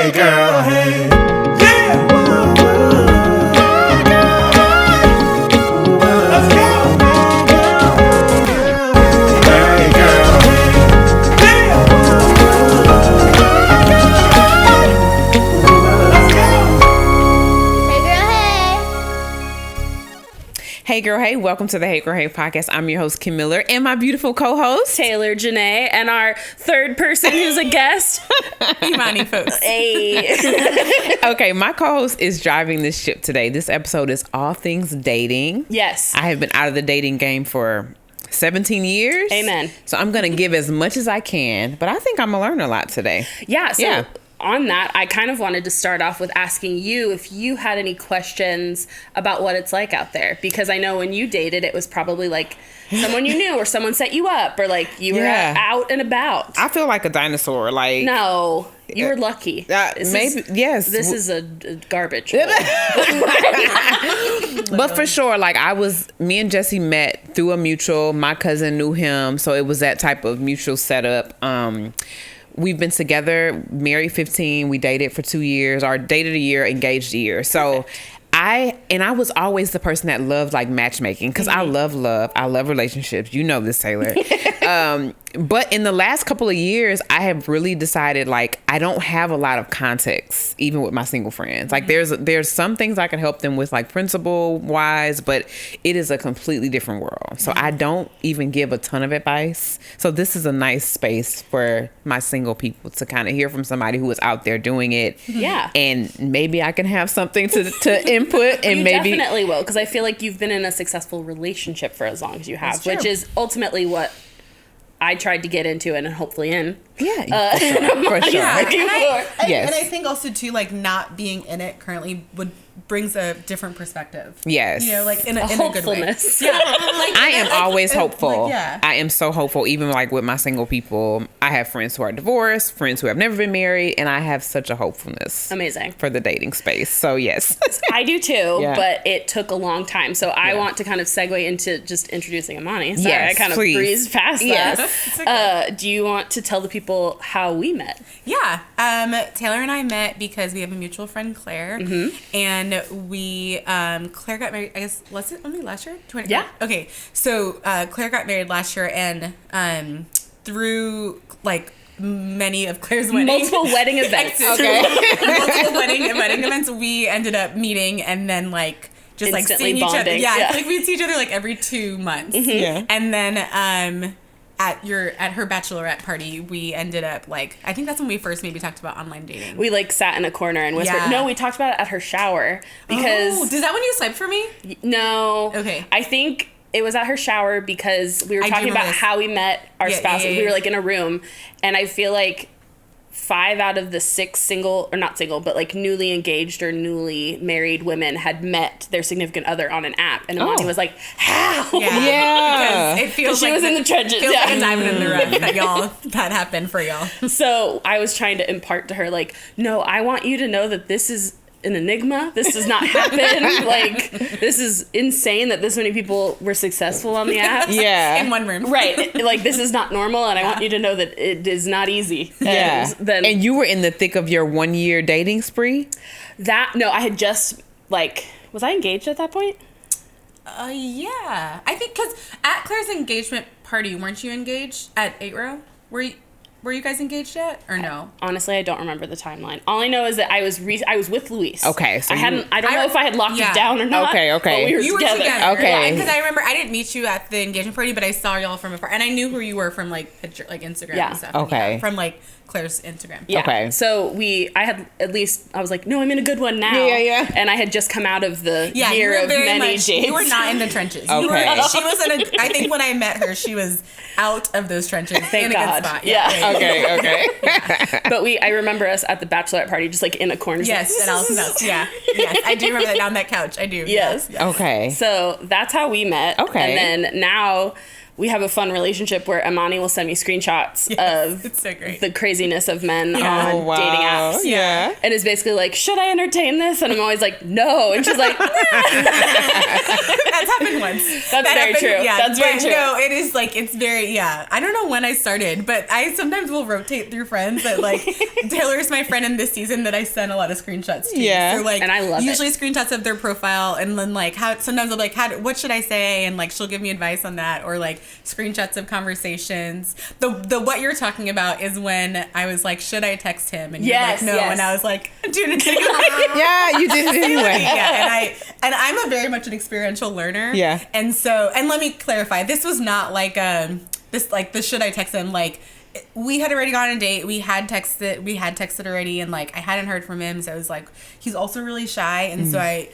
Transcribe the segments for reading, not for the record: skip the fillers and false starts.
Hey girl, hey. Yeah. Let's go. Hey girl, hey. Let's go. Hey girl, hey, welcome to the Hey Girl, Hey podcast. I'm your host, Kim Miller, and my beautiful co-host, Taylor Janae, and our third person who's a guest, Imani folks. Hey. Okay, my co-host is driving this ship today. This episode is all things dating. Yes. I have been out of the dating game for 17 years. Amen. So I'm going to give as much as I can, but I think I'm going to learn a lot today. Yeah. So Yeah. on that, I kind of wanted to start off with asking you if you had any questions about what it's like out there. Because I know when you dated, it was probably like someone you knew or someone set you up or like you were Yeah. out and about. I feel like a dinosaur. Like, No, you were lucky. yes. This is a garbage. But for sure, like me and Jesse met through a mutual. My cousin knew him, so it was that type of mutual setup. We've been together, married 15. We dated for 2 years, or dated a year, engaged a year. So I was always the person that loved like matchmaking because I love love. I love relationships. You know this, Taylor. But in the last couple of years, I have really decided like I don't have a lot of context, even with my single friends. Like there's some things I can help them with, like principle wise, but it is a completely different world. So I don't even give a ton of advice. So this is a nice space for my single people to kind of hear from somebody who is out there doing it. Yeah. And maybe I can have something to input, and You maybe definitely will, because I feel like you've been in a successful relationship for as long as you have, which is ultimately what I tried to get into and hopefully in. Yeah, for sure. Yeah, Yes. and I think also too, like not being in it currently brings a different perspective. Yes. You know, like in a good way. Hopefulness. Yeah, like, I am always like, hopeful. yeah. I am so hopeful, even like with my single people. I have friends who are divorced, friends who have never been married, and I have such a hopefulness Amazing. for the dating space. So yes. I do too, Yeah. but it took a long time. So I want to kind of segue into just introducing Imani. Sorry, Yes, I kind of please. breezed past Yes. that. Do you want to tell the people how we met? Yeah. Taylor and I met because we have a mutual friend, Claire, and we Claire got married. I guess was it only last year? Yeah. Okay. So Claire got married last year, and through like many of Claire's weddings, Multiple wedding events. multiple wedding events, we ended up meeting and then like just Instantly like seeing each other. bonding. Yeah, Yeah. like we'd see each other like every 2 months. Yeah. And then at her bachelorette party, we ended up like I think that's when we first maybe talked about online dating. We like sat in a corner and whispered. Yeah. No, we talked about it at her shower because is that when you swiped for me? no. Okay. I think it was at her shower because we were I do talking remember about this. how we met our Yeah, spouses. yeah, We were yeah. like in a room, and I feel like 5 out of the 6 single, or not single, but like newly engaged or newly married women had met their significant other on an app. And Imani was like, how? Yeah. Because it feels She like was in the trenches, Feels yeah. like a diamond in the rough that happened for y'all. So I was trying to impart to her, like, no, I want you to know that this is an enigma. This does not happen. Like, this is insane that this many people were successful on the app. Yeah. In one room. Right. Like, this is not normal, and I want you to know that it is not easy. Yeah. And then And you were in the thick of your 1 year dating spree? no, I had just, like, was I engaged at that point? Yeah. I think because at Claire's engagement party, weren't you engaged at 8 Row? Were you guys engaged yet or no? Honestly, I don't remember the timeline. All I know is that I was with Luis. Okay, so I don't know if I had locked yeah. it down or not. Okay. But we were You together. were together. Okay. Because I remember I didn't meet you at the engagement party, but I saw y'all from afar. And I knew who you were from like picture, like Instagram Yeah. and stuff. Okay. Yeah, from like Claire's Instagram. Yeah. Okay. So I was like, no, I'm in a good one now. Yeah. And I had just come out of the Yeah, you year were of very many much. dates. You were not in the trenches. Okay. She was in a. I think when I met her, she was out of those trenches. Thank in a God. good spot. Yeah. Okay. But I remember us at the bachelorette party, just like in a corner. Yes, at Allison's house. Yeah. Yes, I do remember that on that couch. I do. Yes. Okay. So that's how we met. Okay. And then now we have a fun relationship where Imani will send me screenshots Yes, of it's so great. the craziness of men Yeah. on Oh, wow. dating apps. Yeah. Yeah. And is basically like, should I entertain this? And I'm always like, no. And she's like, nah. That's happened once. That's very true. Yeah, That's very true. No, it is like, it's very, yeah. I don't know when I started, but I sometimes will rotate through friends that like, Taylor's my friend in this season that I send a lot of screenshots to. Yeah. So like, And I love usually screenshots of their profile, and then like, sometimes I'm like, what should I say? And like, she'll give me advice on that, or like screenshots of conversations. The what you're talking about is when I was like, should I text him? And Yes, you're like, no. yes. And I was like, dude, it's Yeah, you did it anyway. yeah, and I'm a very much an experiential learner. Yeah. And so, and let me clarify, this was not like the should I text him, like we had already gone on a date, we had texted already, and like I hadn't heard from him, so I was like, he's also really shy, and so I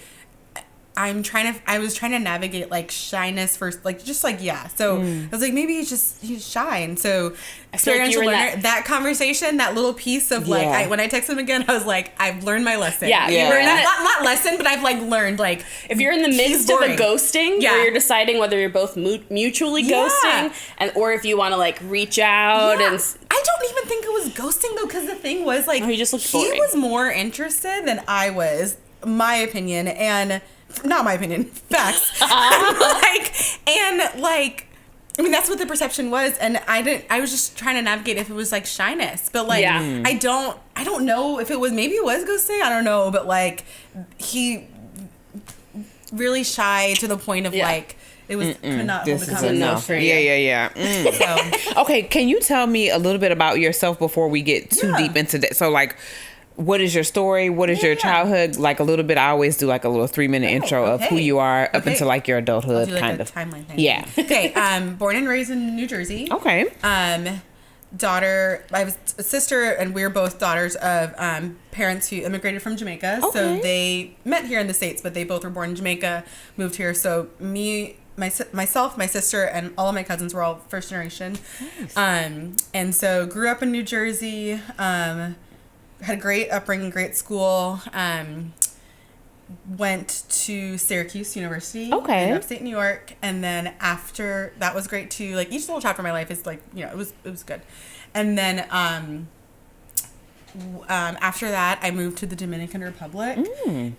was trying to navigate like shyness first, like just like, yeah. So I was like, maybe he's shy. And so experiential you were in learner, that conversation, that little piece of like, Yeah. when I text him again, I was like, I've learned my lesson. Yeah, Yeah. you were in that. Not lesson, but I've like learned like, If you're in the midst of a boring. ghosting, Yeah. where you're deciding whether you're both mutually Yeah. ghosting, or if you want to like reach out Yeah. and I don't even think it was ghosting though, because the thing was like, Oh, he just looked he boring. was more interested than I was, my opinion, and not my opinion, facts. I mean, that's what the perception was, and I was just trying to navigate if it was like shyness, but like, Yeah. I don't know if it was, maybe it was ghosting, I don't know, but like, he really shy to the point of Yeah. like, it was could not hold This a is conversation. enough. for Yeah, you. yeah. So, Okay, can you tell me a little bit about yourself before we get too Yeah. deep into that? So, like, what is your story? What is your Yeah. childhood? Like, a little bit. I always do like a little 3-minute intro of who okay. you are up Okay. into like your adulthood, do like kind a of. timeline thing. Yeah. Okay. Born and raised in New Jersey. Okay. Daughter. I have a sister, and we're both daughters of parents who immigrated from Jamaica. So Okay. they met here in the States, but they both were born in Jamaica, moved here. So myself, my sister, and all of my cousins were all first generation. And so grew up in New Jersey. Had a great upbringing, great school. Went to Syracuse University Okay. in upstate New York, and then after that was great too. Like each little chapter of my life is like, it was good. And then after that, I moved to the Dominican Republic,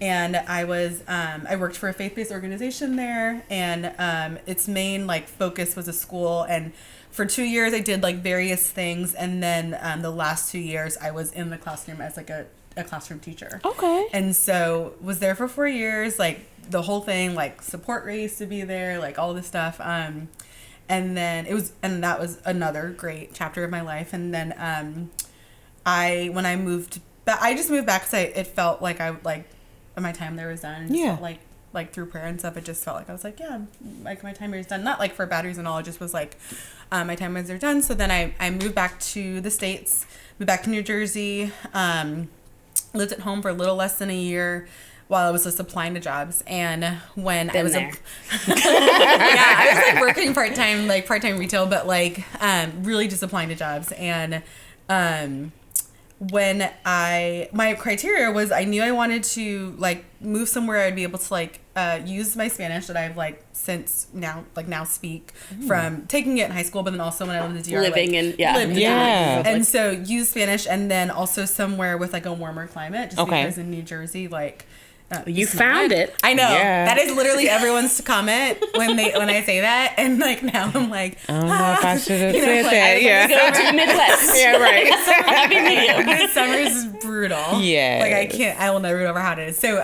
and I worked for a faith-based organization there, and its main like focus was a school. And for 2 years, I did like various things, and then the last 2 years, I was in the classroom as like a classroom teacher. Okay. And so was there for 4 years, like the whole thing, like support race to be there, like all this stuff. And then that was another great chapter of my life. And then when I moved back, I just moved back because it felt like my time there was done. It just Yeah. felt like through prayer and stuff, it just felt like I was like, yeah, like my time here is done. Not like for bad reason and all. It just was like my time was there done. So then I moved back to the States, moved back to New Jersey. Lived at home for a little less than a year while I was just applying to jobs. And when I was there. I was like working part-time retail, but like really just applying to jobs. And when my criteria was, I knew I wanted to like move somewhere I'd be able to like use my Spanish that I've like since now speak from taking it in high school, but then also when I lived in DR, Living in- yeah. lived in Yeah. and so use Spanish, and then also somewhere with like a warmer climate, just Okay. because in New Jersey, like You it's found not. it. I know. Yeah. That is literally everyone's comment when I say that, and like now I'm like, I don't know if I should have You know, said like, that. I Yeah. Go to the Midwest. Yeah, right. Happy medium. this summer is brutal. Yes. Like I will never get over how it is. So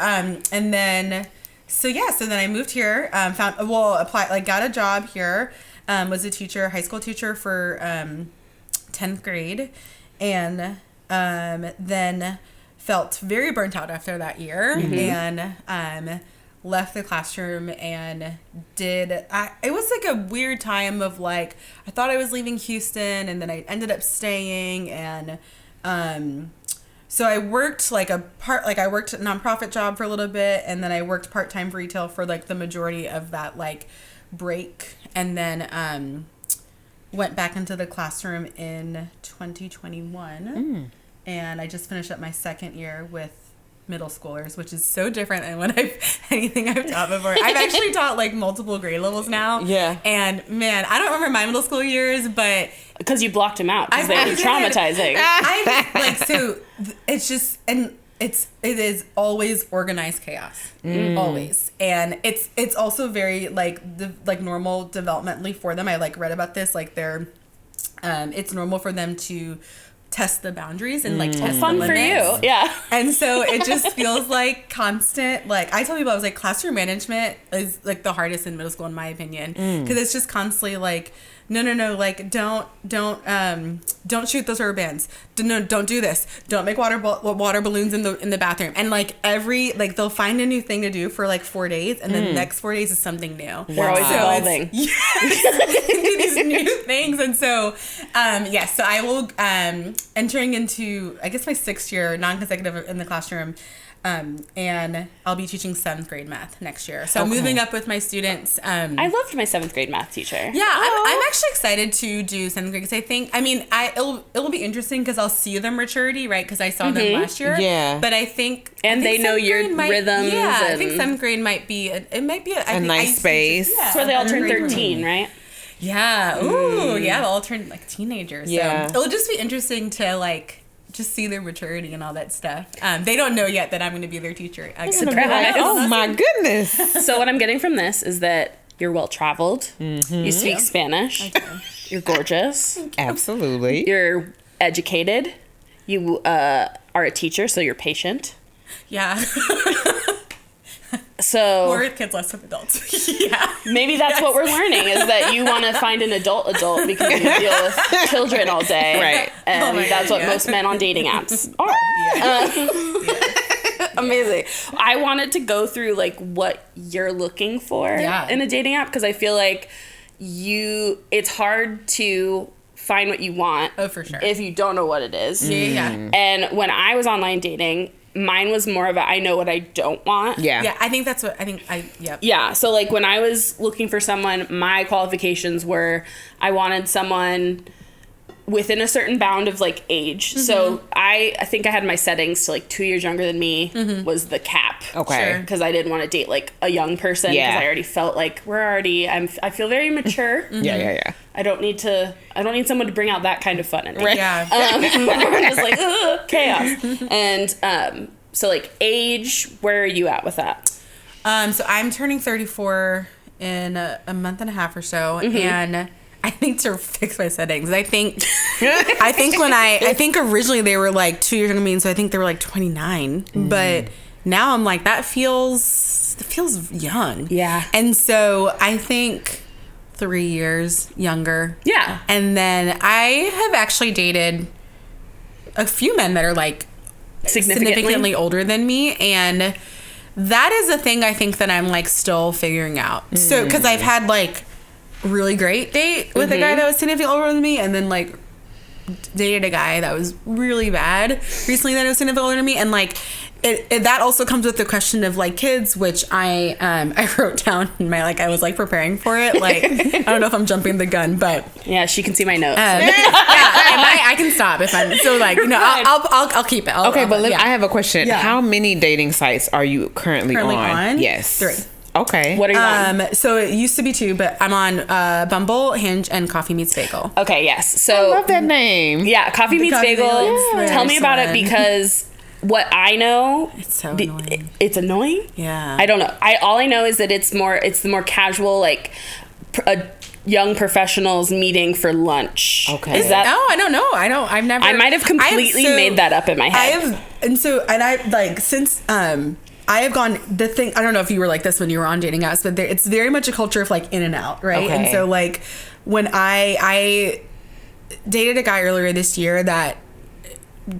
so then I moved here, got a job here, was a teacher, high school teacher for 10th grade, and then felt very burnt out after that year, and left the classroom and it was like a weird time of like, I thought I was leaving Houston, and then I ended up staying, and so I worked I worked a nonprofit job for a little bit, and then I worked part-time for retail for like the majority of that like break, and then went back into the classroom in 2021, and I just finished up my second year with middle schoolers, which is so different than anything I've taught before. I've actually taught like multiple grade levels now. Yeah. And man, I don't remember my middle school years, but Because you blocked him out because I they were did. traumatizing. I like, so it's just, and it is always organized chaos, always, and it's also very like normal developmentally for them. I like read about this, like they're, it's normal for them to test the boundaries and like test Fun the for limits. you. Yeah. And so it just feels like constant, like I tell people, I was like, classroom management is like the hardest in middle school in my opinion, because it's just constantly like, no, like don't shoot those rubber bands. No, don't do this. Don't make water balloons in the bathroom. And like they'll find a new thing to do for like 4 days, and then the next 4 days is something new. They're always evolving. These new things. And so so I will entering into, I guess, my 6th year non-consecutive in the classroom. And I'll be teaching 7th grade math next year. So I'm moving up with my students. I loved my 7th grade math teacher. Yeah, I'm actually excited to do 7th grade, because I think, it'll be interesting because I'll see their maturity, right? Because I saw them last year. Yeah. But I think, And they know your rhythms. Yeah, I and think 7th grade might be a nice space. That's where they all turn 13, right? Yeah. Ooh, yeah. They'll all turn like teenagers. Yeah. So it'll just be interesting to like just see their maturity and all that stuff. They don't know yet that I'm going to be their teacher. Surprise. Oh my goodness. So what I'm getting from this is that you're well traveled. You speak Spanish. You're gorgeous. Absolutely. You're educated. You are a teacher, so you're patient. Yeah. So More with kids, less with adults. Yeah. maybe that's what we're learning, is that you want to find an adult because you deal with children all day. Right. And Oh my that's God, what yeah. most men on dating apps are. Amazing. I wanted to go through like what you're looking for in a dating app, because I feel like it's hard to find what you want. Oh, for sure. If you don't know what it is. Yeah. And when I was online dating, mine was more of a I know what I don't want. Yeah. Yeah, I think that's what yep. Yeah, so like when I was looking for someone, my qualifications were I wanted someone within a certain bound of like age. So I think I had my settings to like 2 years younger than me was the cap. Okay. Sure. Because I didn't want to date like a young person, because Yeah. I already felt like I feel very mature. Yeah. I don't need someone to bring out that kind of fun in me. Yeah. I'm just like, ugh, chaos. And so like age, where are you at with that? So I'm turning 34 in a month and a half or so, and I think to fix my settings, I think originally they were like 2 years younger than me, so I think they were like 29, but now I'm like, that feels young. Yeah. And so I think 3 years younger. Yeah. And then I have actually dated a few men that are like significantly older than me, and that is a thing I think that I'm like still figuring out. So because I've had like really great date with a guy that was significantly older than me, and then like dated a guy that was really bad recently that was significantly older than me, and like that also comes with the question of like kids, which I wrote down in my, like, I was like preparing for it, like I don't know if I'm jumping the gun, but Yeah, she can see my notes. I can stop if I'm so like, you know, I'll keep it. Okay, but I have a question. Yeah. How many dating sites are you currently on? Yes. 3. Okay. What are you on? So it used to be 2, but I'm on Bumble, Hinge, and Coffee Meets Bagel. Okay, yes. So I love that name. yeah, Coffee Meets Coffee Bagel. Meets Tell me about it, Bagel. because what I know, It's so annoying. it's annoying. Yeah. I don't know. All I know is that it's the more casual, like a young professionals meeting for lunch. Okay. Is that? Oh, I don't know. I've never. I might have completely made that up in my head. I like since I have gone the thing. I don't know if you were like this when you were on dating apps, but it's very much a culture of like in and out, right? Okay. And so like when I dated a guy earlier this year that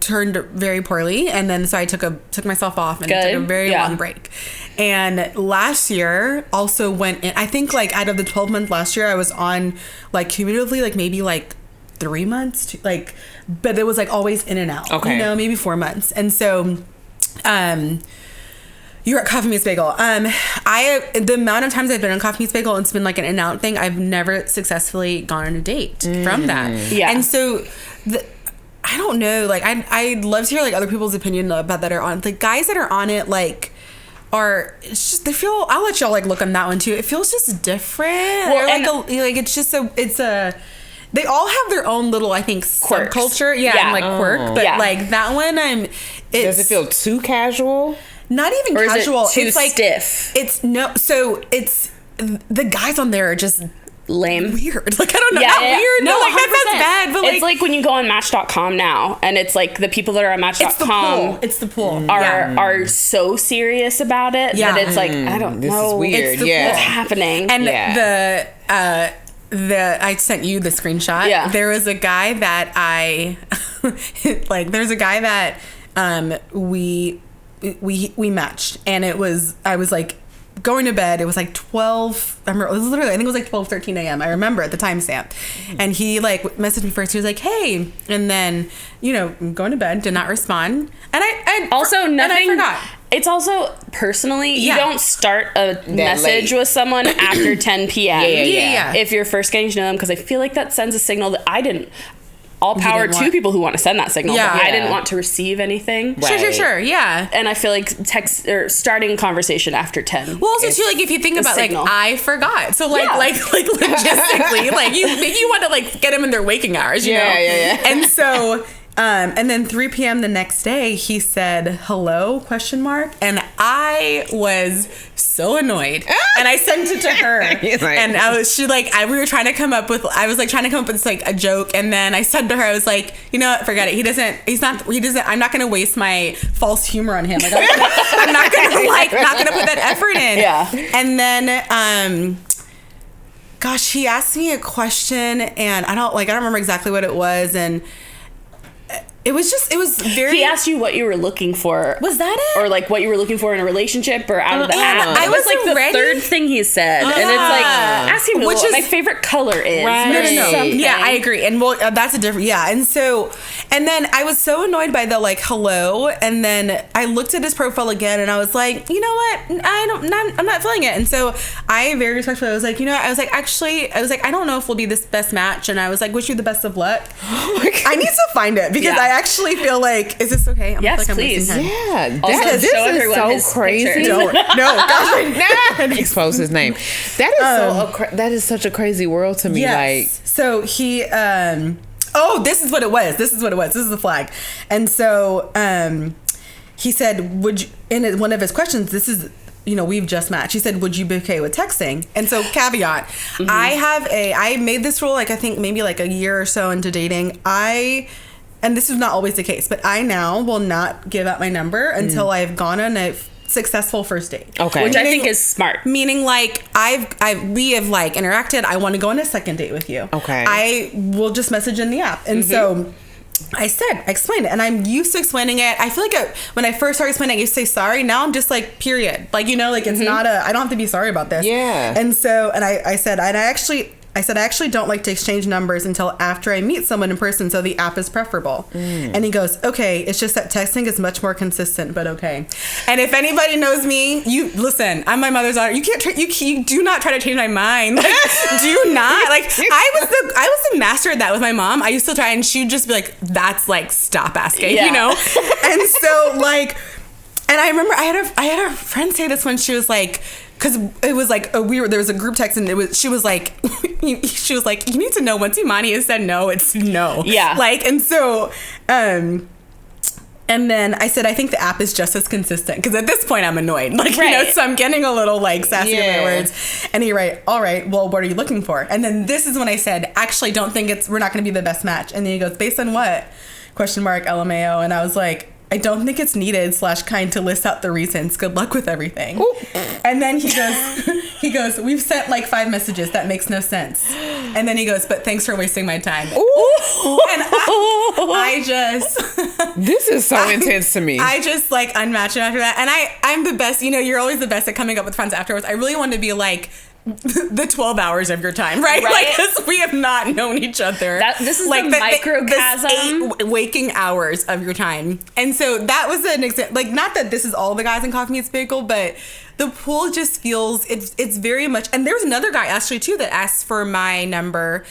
turned very poorly, and then so I took myself off and took a very long break. And last year also went in, I think like out of the 12 months last year, I was on like cumulatively like maybe like 3 months like, but it was like always in and out. Okay. You know, maybe 4 months. And so you're at Coffee Meets Bagel. The amount of times I've been on Coffee Meets Bagel, it's been like an in and out thing. I've never successfully gone on a date from that. Yeah. And so I don't know, like I'd love to hear like other people's opinion about that are on. The guys that are on it like it's just, they feel, I'll let y'all like look on that one too. It feels just different. Well, Or, like it's just they all have their own little, I think, Quirks. subculture. Yeah, Yeah. and like quirk. But Yeah. like that one, Does it feel too casual? not even Or is casual. it too it's like stiff? It's no. So it's the guys on there are just Lame. weird. Like I don't know Yeah, how yeah. weird. No, like that 100%. sounds bad. But it's like when you go on Match.com now, and it's like the people that are on it's the pool. Match.com It's the pool. are so serious about it Yeah. that it's like I don't This is know weird. It's the Yeah. what's happening. And Yeah. I sent you the screenshot. Yeah. There was a guy that I like. There's a guy that we matched, and I was like going to bed. It was like 12. I remember, it was literally, I think it was like 13 a.m. I remember at the timestamp. And he like messaged me first. He was like, "Hey," and then I'm going to bed. Did not respond. And I also and I nothing. forgot. It's also personally, Yeah. you don't start a message late. with someone after 10 p.m. Yeah. If you're first getting to know them, because I feel like that sends a signal that I didn't. All power didn't to want- people who want to send that signal. Yeah. But I Yeah. didn't want to receive anything. Right. Sure. Yeah. And I feel like text or starting a conversation after 10. Well, also too, like if you think a about signal. like I forgot, so like Yeah. like logistically, like you want to like get them in their waking hours, you know? Yeah. And so, and then 3 p.m. the next day, he said hello ? And I was so annoyed, and I sent it to her, He's like- and we were trying to come up with like a joke, and then I said to her, I was like, you know what, forget it. I'm not gonna waste my false humor on him. Like I'm not gonna put that effort in. Yeah. And then gosh, he asked me a question, and I don't remember exactly what it was, and it was very. He asked you what you were looking for. Was that it? Or like what you were looking for in a relationship or out of the Yeah, app. I It was wasn't like the ready. third thing he said. And it's like, ask him Which what is- my favorite color is. Right. or No. something. Yeah, I agree. And well, that's a different. Yeah, and then I was so annoyed by the like hello, and then I looked at his profile again, and I was like, you know what? I'm not feeling it. And so I very respectfully was like, I don't know if we'll be this best match, and I was like, wish you the best of luck. I need to find it because Yeah. I actually feel like, is this okay? Yes, I'm please. wasting time. Yeah, Also, this show is everyone so his crazy. pictures. No, gosh. Expose his name. That is such a crazy world to me. Yes. So he this is what it was. This is the flag. And so he said, would you, in one of his questions, this is, we've just matched. He said, would you be okay with texting? And so caveat, I made this rule, like I think maybe like a year or so into dating. And this is not always the case, but I now will not give out my number until I've gone on a successful first date. Okay. Which I think is smart. Meaning, like we have like interacted. I want to go on a second date with you. Okay. I will just message in the app, and so I explained it, and I'm used to explaining it. I feel like when I first started explaining, I used to say sorry. Now I'm just like period. Like like it's not I don't have to be sorry about this. Yeah. And so I said I actually don't like to exchange numbers until after I meet someone in person, so the app is preferable. And he goes, okay, it's just that texting is much more consistent, but okay. And if anybody knows me, you listen, I'm my mother's daughter. You do not try to change my mind. Like, do not. Like I was the master at that with my mom. I used to try, and she'd just be like, that's like, stop asking, Yeah. And so like, and I remember I had a friend say this when she was like, because it was like there was a group text, and she was like you need to know, once Imani has said no, it's no. Yeah. Like, and so and then I said, I think the app is just as consistent, because at this point I'm annoyed, like Right. so I'm getting a little like sassy with Yeah. my words. And he all right, well, what are you looking for? And then this is when I said, actually don't think we're not going to be the best match. And then he goes, based on what? ? LMAO. And I was like, I don't think it's needed / kind to list out the reasons. Good luck with everything. Ooh. And then he goes, we've sent like 5 messages. That makes no sense. And then he goes, but thanks for wasting my time. And I just, This is so intense to me. I just like unmatched him after that. And I'm the best, you're always the best at coming up with friends afterwards. I really wanted to be like the 12 hours of your time, right? Right. Like, 'cause we have not known each other. This is like the microcosm. 8 waking hours of your time. And so that was an example, like, not that this is all the guys in Coffee Meets Bagel, but the pool just feels, it's very much, and there was another guy actually too that asked for my number,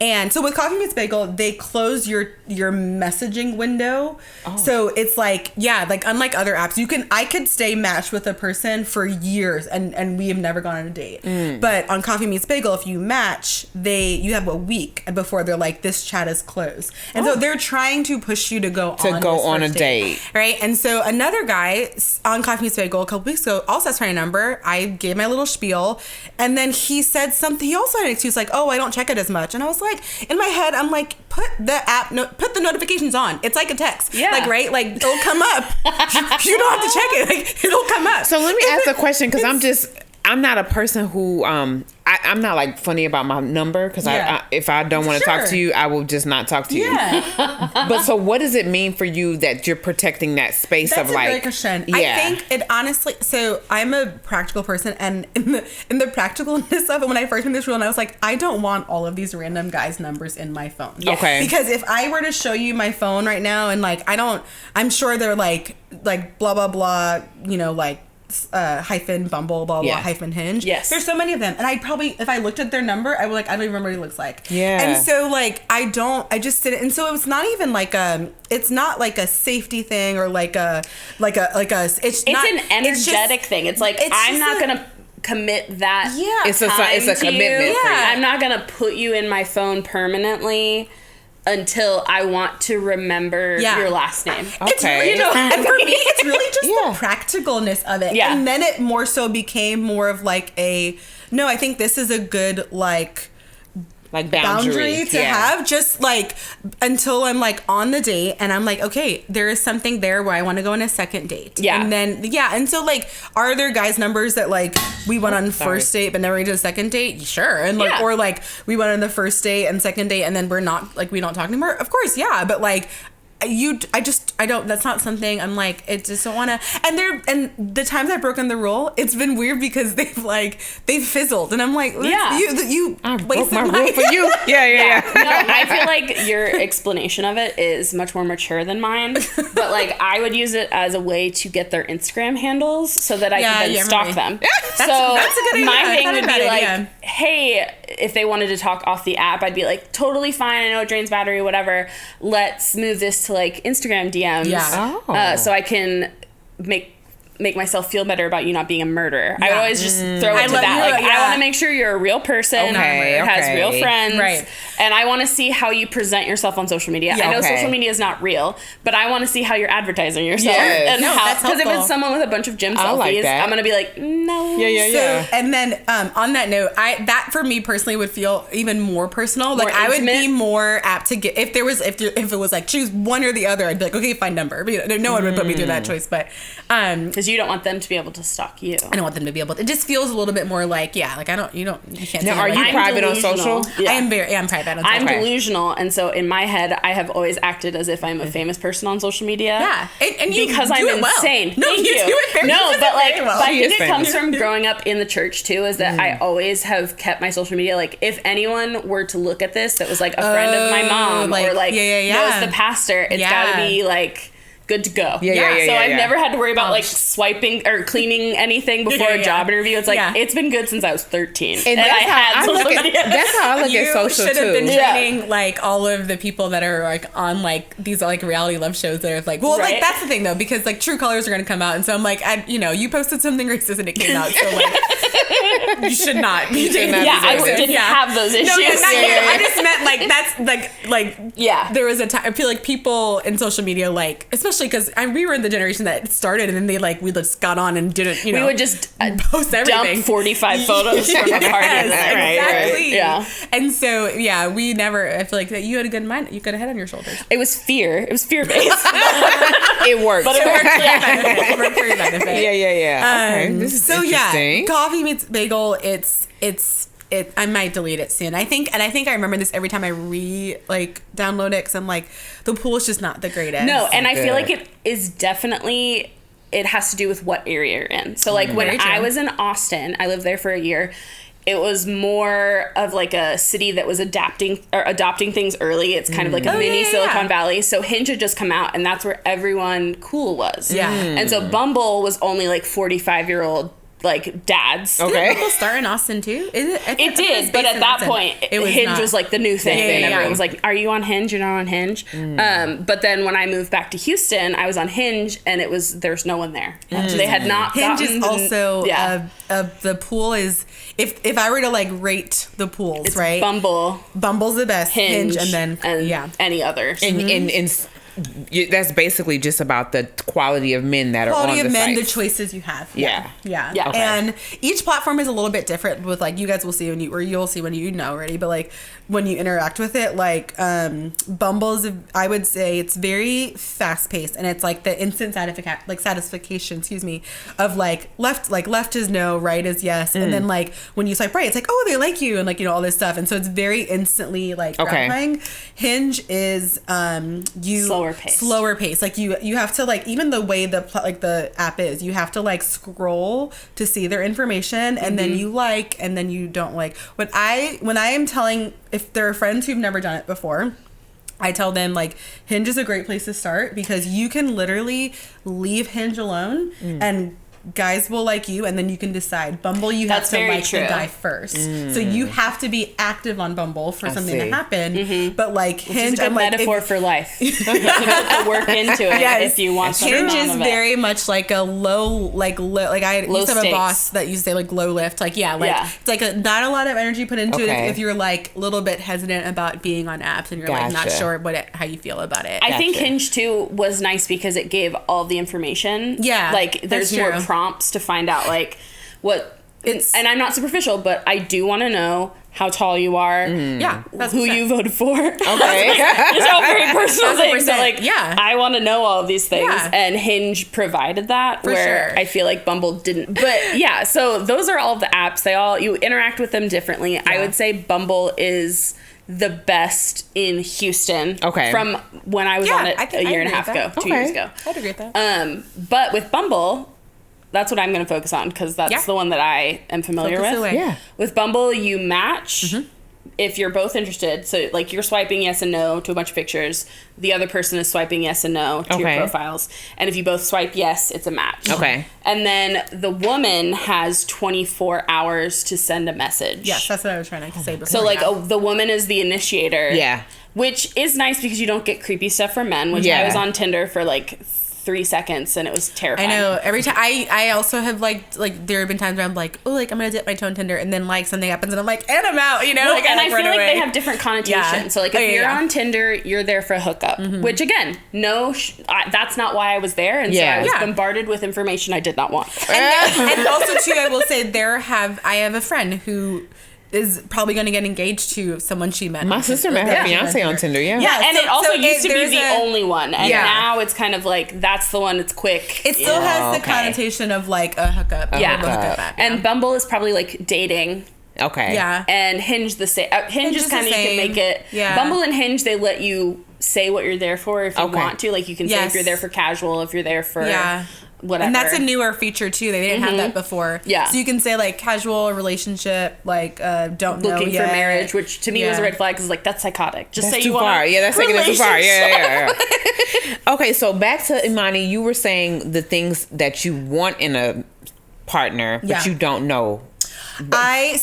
And so with Coffee Meets Bagel, they close your messaging window. So it's like, yeah, like unlike other apps, I could stay matched with a person for years and we have never gone on a date. But on Coffee Meets Bagel, if you match, you have a week before they're like, this chat is closed. And so they're trying to push you to go on a date. Right? And so another guy on Coffee Meets Bagel a couple weeks ago also asked my number. I gave my little spiel, and then he said something. He also had an excuse like, "Oh, I don't check it as much." And I was like, in my head, I'm like, put the notifications on. It's like a text. Yeah. Like, right? Like, it'll come up. You don't have to check it. Like, it'll come up. So let me ask a question, because I'm not a person who I'm not like funny about my number, because if I don't want to talk to you, I will just not talk to you. Yeah. But so what does it mean for you that you're protecting that space That's of like? a great question. Yeah. I think it honestly. So I'm a practical person, and in the practicalness of it, when I first made this rule, and I was like, I don't want all of these random guys' numbers in my phone. Yes. Okay. Because if I were to show you my phone right now, and like I'm sure they're like blah blah blah, like. Hyphen Bumble, blah blah, hyphen Hinge. Yes, there's so many of them, and I'd probably, if I looked at their number, I would I don't even remember what he looks like. Yeah. And so I just did it, and so it's not even it's not like a safety thing or like a it's not, an energetic thing. It's like, I'm not gonna commit that. Yeah, it's a commitment. For you. I'm not gonna put you in my phone permanently until I want to remember your last name. Okay. It's, and for me, it's really just the practicalness of it. Yeah. And then it more so became more of like I think this is a good boundary to have, just like until I'm like on the date and I'm like, okay, there is something there where I want to go on a second date. Yeah. And then and so like, are there guys' numbers that like we went on first date but never did a second date? Sure. And like or like we went on the first date and second date and then we're not like, we don't talk anymore? Of course, yeah. But like I don't, that's not something I'm like, it just don't want to, and the times I've broken the rule, it's been weird because they've fizzled and I'm like, you I broke my rule for you. Yeah. No, I feel like your explanation of it is much more mature than mine, but like I would use it as a way to get their Instagram handles so that I could then stalk them. That's a good idea. My thing would be like, idea. hey, if they wanted to talk off the app, I'd be like, totally fine. I know it drains battery, whatever. Let's move this to like Instagram DMs. Yeah. So I can make myself feel better about you not being a murderer. I would always just throw it to that. Like, I want to make sure you're a real person who has real friends. Right. And I want to see how you present yourself on social media. I know social media is not real, but I want to see how you're advertising yourself. Yes. And because if it's someone with a bunch of gym selfies, I'm going to be like, no. Yeah. So, and then on that note, that for me personally would feel even more personal. Like I would be more apt to get, if it was like choose one or the other, I'd be like, okay, find number. But, no one would put me through that choice, but because you don't want them to be able to stalk you. I don't want them to be able to. It just feels a little bit more like, you can't. Now, are you private on social? Yeah. I'm private on social. I'm delusional, and so in my head, I have always acted as if I'm a famous person on social media. Yeah, and you because do I'm it well. insane. No, Thank you you. do it very but like, well. I think it comes from growing up in the church too. Is that I always have kept my social media like, if anyone were to look at this that was like a friend of my mom or like knows the pastor, it's got to be like good to go. So I've never had to worry about like swiping or cleaning anything before a job interview. It's like it's been good since I was 13, and that's I had social media. That's how I look at social You should have too. been training like all of the people that are like on like these like reality love shows that are like, well, like that's the thing though, because like True Colors are gonna come out, and so I'm like, you posted something racist and it came out, so like you should not. You did not. Yeah, I didn't have those issues. No, not you. I just meant like that's like there was a time. I feel like people in social media, like especially because we were in the generation that started, and then we just got on and didn't, we would just post everything. Dump 45 photos from a party. Exactly. Yeah. And so we never. I feel like that you had a good mind. You got a head on your shoulders. It was fear. It was fear based. It worked. But it worked. It worked for your benefit. Yeah. Okay. This is interesting. Coffee Meets Bagel. I might delete it soon. I think I remember this every time I download it, because I'm like, the pool is just not the greatest. No, and I feel like it is definitely, it has to do with what area you're in. So like when I was in Austin, I lived there for a year. It was more of like a city that was adopting things early. It's kind of like a mini Silicon Valley. So Hinge had just come out, and that's where everyone cool was. Yeah. And so Bumble was only like 45-year-old like dads. Okay. People start in Austin too? Is it? I think It did, but at that point, Hinge not. was like the new thing, Yeah, and yeah, everyone yeah. was like, "Are you on Hinge? You're not on Hinge." But then when I moved back to Houston, I was on Hinge, and there's no one there. They had not. Hinge gotten is also yeah. the pool is if I were to like rate the pools, It's right? Bumble, Bumble's the best, Hinge, and then any others. And that's basically just about the quality of men that quality are on of the men, the sites. choices you have. Yeah. Yeah. Yeah. Okay. And each platform is a little bit different with like you guys will see you'll see when you know already, but like when you interact with it, like Bumble's I would say it's very fast paced and it's like the instant satisfaction, of like left is no, right is yes. And then like when you swipe right, it's like, oh, they like you and like, you know, all this stuff. And so it's very instantly like gratifying. Hinge is slower pace. Like you have to like, even the way the app is, you have to like scroll to see their information and then you like and then you don't like. When I am telling, if there are friends who've never done it before, I tell them like Hinge is a great place to start because you can literally leave Hinge alone and guys will like you and then you can decide. Bumble, you That's have to very like true. the guy first. So you have to be active on Bumble for something to see. happen. But like Hinge, It's a good I'm like, metaphor for life. You have to put the work into it Yes. if you want something Hinge out is of it. very much like a low I Low used to have a stakes. boss that used to say like low lift, like Yeah. it's like not a lot of energy put into it Okay. if you're like a little bit hesitant about being on apps and you're like not Gotcha. sure how you feel about it. I think Gotcha. Hinge too was nice because it gave all the information. Yeah, like there's that's more true. prompts to find out like what. And I'm not superficial, but I do want to know how tall you are. Yeah, that's Who what you voted for. Okay. It's all very personal things. So 100%, like, yeah. I want to know all of these things, Yeah. and Hinge provided that. Where sure. I feel like Bumble didn't. But yeah, so those are all the apps. You interact with them differently. I would say Bumble is the best in Houston. Okay. From when I was on it I a year and a agree half with ago, that. 2 years ago. I'd agree with that. But with Bumble, that's what I'm going to focus on because that's Yeah. the one that I am familiar Focus with. away. Yeah. With Bumble, you match if you're both interested. So, like, you're swiping yes and no to a bunch of pictures. The other person is swiping yes and no to your Okay. profiles. And if you both swipe yes, it's a match. Okay. And then the woman has 24 hours to send a message. Yes, that's what I was trying to say before. So, like, yeah. the woman is the initiator. Yeah. Which is nice because you don't get creepy stuff from men, which Yeah. I was on Tinder for, like, 3 seconds and it was I terrifying. know every time I also have like there have been times where I'm like, oh, like I'm gonna dip my toe on Tinder and then like something happens and I'm like, and I'm out, you know. Well, like, and I like, feel run like away. they have different connotations. Yeah. So, like, if Oh, yeah, you're yeah. on Tinder, you're there for a hookup. Which, again, that's not why I was there. And so Yeah. I was Yeah. bombarded with information I did not want. and also too, I will say I have a friend who is probably going to get engaged to someone she met. My on sister Tinder. met her Yeah. fiance on Tinder. Yeah. Yeah. And so- it also so used to be there's the only one. And Yeah. now it's kind of like, that's the one that's quick. It still has the okay. connotation of like a hookup. Yeah. A hookup app, And Bumble is probably like dating. Okay. yeah. And Hinge the same. Hinge is is kind the of, you can same. make it. Yeah. Bumble and Hinge, they let you say what you're there for if you Okay. want to. Like, you can say if Yes. you're there for casual, if you're there for Yeah. whatever. And that's a newer feature too. They didn't have that before. Yeah. So you can say like casual relationship, like don't know looking for yet. marriage, which to me was a Yeah. red flag because, like, that's psychotic. Just That's say too you want far. Yeah, that's taking it too far. relationship. Yeah. Okay, so back to Imani, you were saying the things that you want in a partner, but Yeah. you don't know. I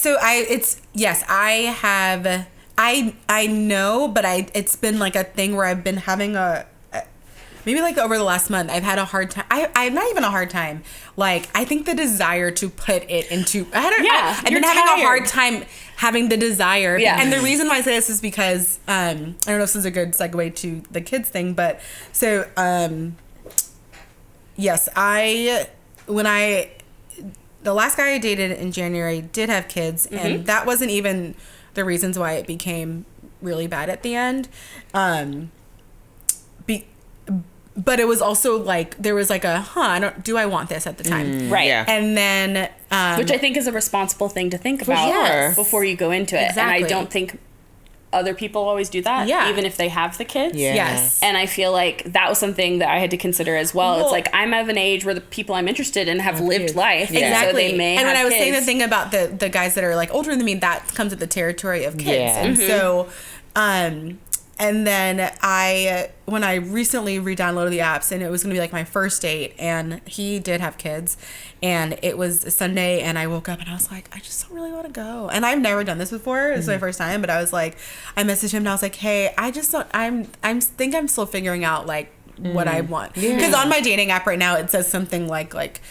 know, but it's been like a thing where I've been having maybe like over the last month, I've had a hard time. I'm not even a hard time. Like, I think the desire to put it into, I've you're been having tired. a hard time having the desire. Yeah. And the reason why I say this is because, I don't know if this is a good segue to the kids thing, but so, yes, the last guy I dated in January did have kids, and that wasn't even the reasons why it became really bad at the end. But it was also like there was like do I want this at the time? Right. Yeah. And then Which I think is a responsible thing to think about sure. before you go into it. Exactly. And I don't think other people always do that, Yeah. even if they have the kids. Yeah. yes. And I feel like that was something that I had to consider as well. Well- It's like, I'm of an age where the people I'm interested in have lived kids. life. Yeah. And so Exactly. they may and when have I was saying the kids. thing about the guys that are like older than me, that comes with the territory of kids. Yeah. And so And then when I recently re-downloaded the apps, and it was going to be like my first date, and he did have kids, and it was a Sunday, and I woke up and I was like, I just don't really want to go. And I've never done this before. This is my first time, but I was like, I messaged him and I was like, hey, I just don't, I'm still figuring out like what I want. Because on my dating app right now, it says something like,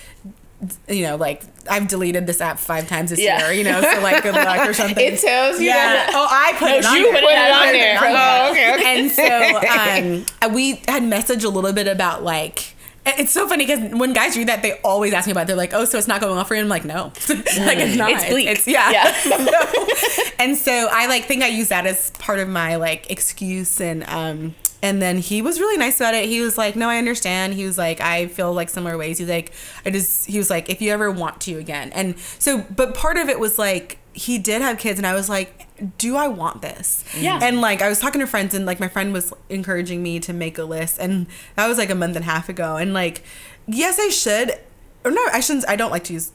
you know, like I've deleted this app 5 times this year, you know, so like good luck or something. It tells you that. Oh, I put it on you there. put it on there. Oh, okay. And so we had messaged a little bit about like, it's so funny because when guys read that, they always ask me about it. They're like, oh, so it's not going well for you? I'm like, no. Like it's not. It's bleak. Yeah. And so I like think I use that as part of my like excuse, and then he was really nice about it. He was like, no, I understand. He was like, I feel like similar ways. He's like, he was like, if you ever want to again. And so, but part of it was like, he did have kids, and I was like, do I want this? Yeah. And like, I was talking to friends, and like my friend was encouraging me to make a list, and that was like a month and a half ago. And like, yes, I should. Or no, I shouldn't. I don't want to use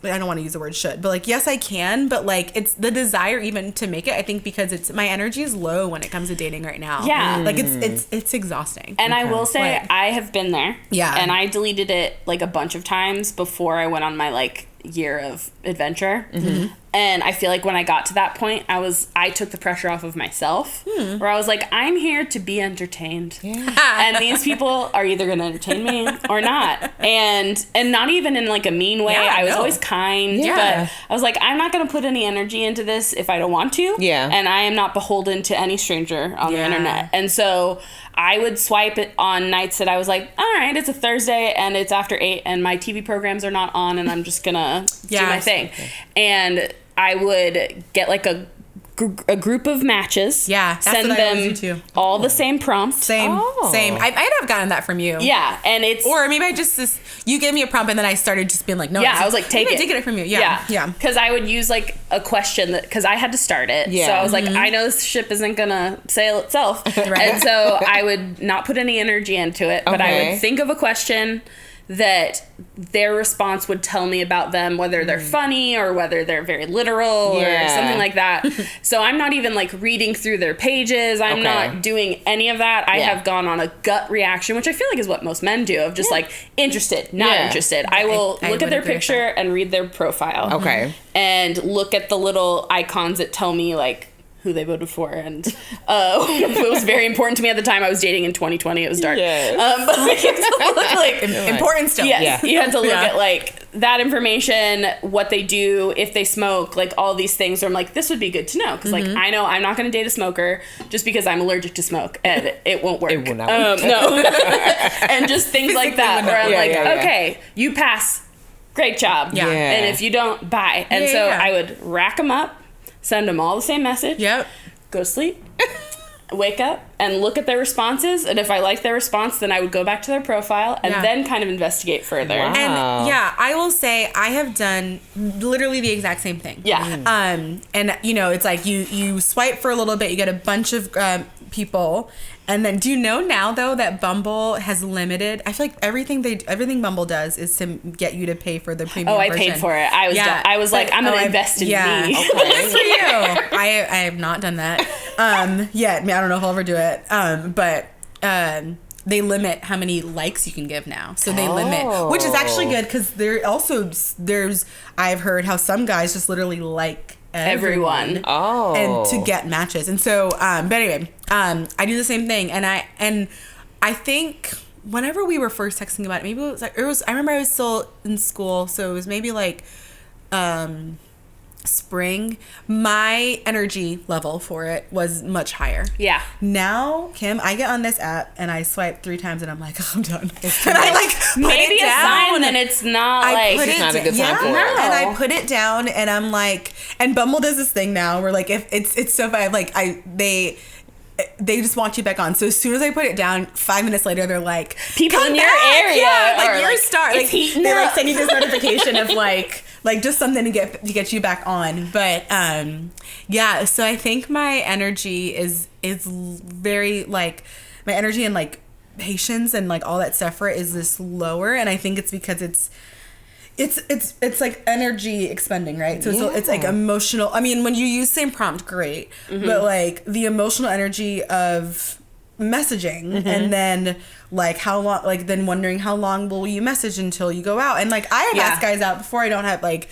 the word should, but like, yes, I can. But like, it's the desire even to make it. I think because my energy is low when it comes to dating right now. Yeah. Like it's exhausting. And I will say, Like- I have been there. Yeah. And I deleted it like a bunch of times before I went on my like year of adventure. Mm-hmm. And I feel like when I got to that point, I took the pressure off of myself, where I was like, I'm here to be entertained. And these people are either going to entertain me or not. And not even in like a mean way. Yeah, I was no. always kind, Yeah. but I was like, I'm not going to put any energy into this if I don't want to. Yeah. And I am not beholden to any stranger on the Yeah. internet. And so I would swipe it on nights that I was like, all right, it's a Thursday and it's after 8 and my TV programs are not on and I'm just gonna do Yeah. my thing. And I would get like a group of matches. Yeah, that's Send what I always them do too. all the same prompt. Same. I'd have gotten that from you. Yeah. And it's... Or maybe you gave me a prompt and then I started just being like, no. Yeah, I was like, take maybe it. I did get it from you. Yeah. Yeah. Because I would use like a question because I had to start it. Yeah. So I was like, I know this ship isn't gonna sail itself. Right. And so I would not put any energy into it, but I Okay. would think of a question that their response would tell me about them, whether they're funny or whether they're very literal or Yeah. something like that. So I'm not even like reading through their pages. I'm Okay. not doing any of that. I Yeah. have gone on a gut reaction, which I feel like is what most men do, of just like interested, not Yeah. interested. I will I look would at their agree with picture and read their profile. Okay. And look at the little icons that tell me like who they voted for, and it was very important to me at the time. I was dating in 2020. It was dark. Yes. But you have to look like Important stuff. yes, you have to look Yeah. at like that information, what they do, if they smoke, like all these things. Where I'm like, this would be good to know because like I know I'm not going to date a smoker just because I'm allergic to smoke and it won't work. It will not work. No, and just things like that. Where I'm Yeah, like, yeah, yeah. okay, you pass, great job. Yeah. And if you don't, bye. And Yeah, so yeah. I would rack them up, send them all the same message. Yep. Go to sleep, wake up, and look at their responses. And if I like their response, then I would go back to their profile and Yeah. then kind of investigate further. Wow. And yeah, I will say I have done literally the exact same thing. Yeah. And you know, it's like you swipe for a little bit, you get a bunch of people, and then do you know now though that Bumble has limited? I feel like everything Bumble does is to get you to pay for the premium. Oh, I version. paid for it. I was done. I was like, I'm gonna invest in me. Good for you. I have not done that yet. I mean, I don't know if I'll ever do it. But they limit how many likes you can give now. So they limit, which is actually good because I've heard how some guys just literally like everyone. Oh. And to get matches. And so, but anyway, I do the same thing. And I think whenever we were first texting about it, maybe I remember I was still in school. So it was maybe like, spring, my energy level for it was much higher. Yeah. Now, Kim, I get on this app and I swipe 3 times and I'm like, oh, I'm done. And I like put Maybe it a down. sign that it's not I like put it not a good time for it. And I put it down and I'm like, and Bumble does this thing now where like if it's so bad, like they just want you back on. So as soon as I put it down, 5 minutes later, they're like, people "Come in your back!" area yeah, like are you're a like, star. "It's Like heating they like up." send you this notification of like just something to get you back on. But yeah, so I think my energy is very like my energy and like patience and like all that stuff for it is this lower, and I think it's because it's like energy expending, right? So it's like emotional. I mean, when you use same prompt, great, but like the emotional energy of messaging and then like how long, like then wondering how long will you message until you go out. And like I have asked guys out before. I don't have like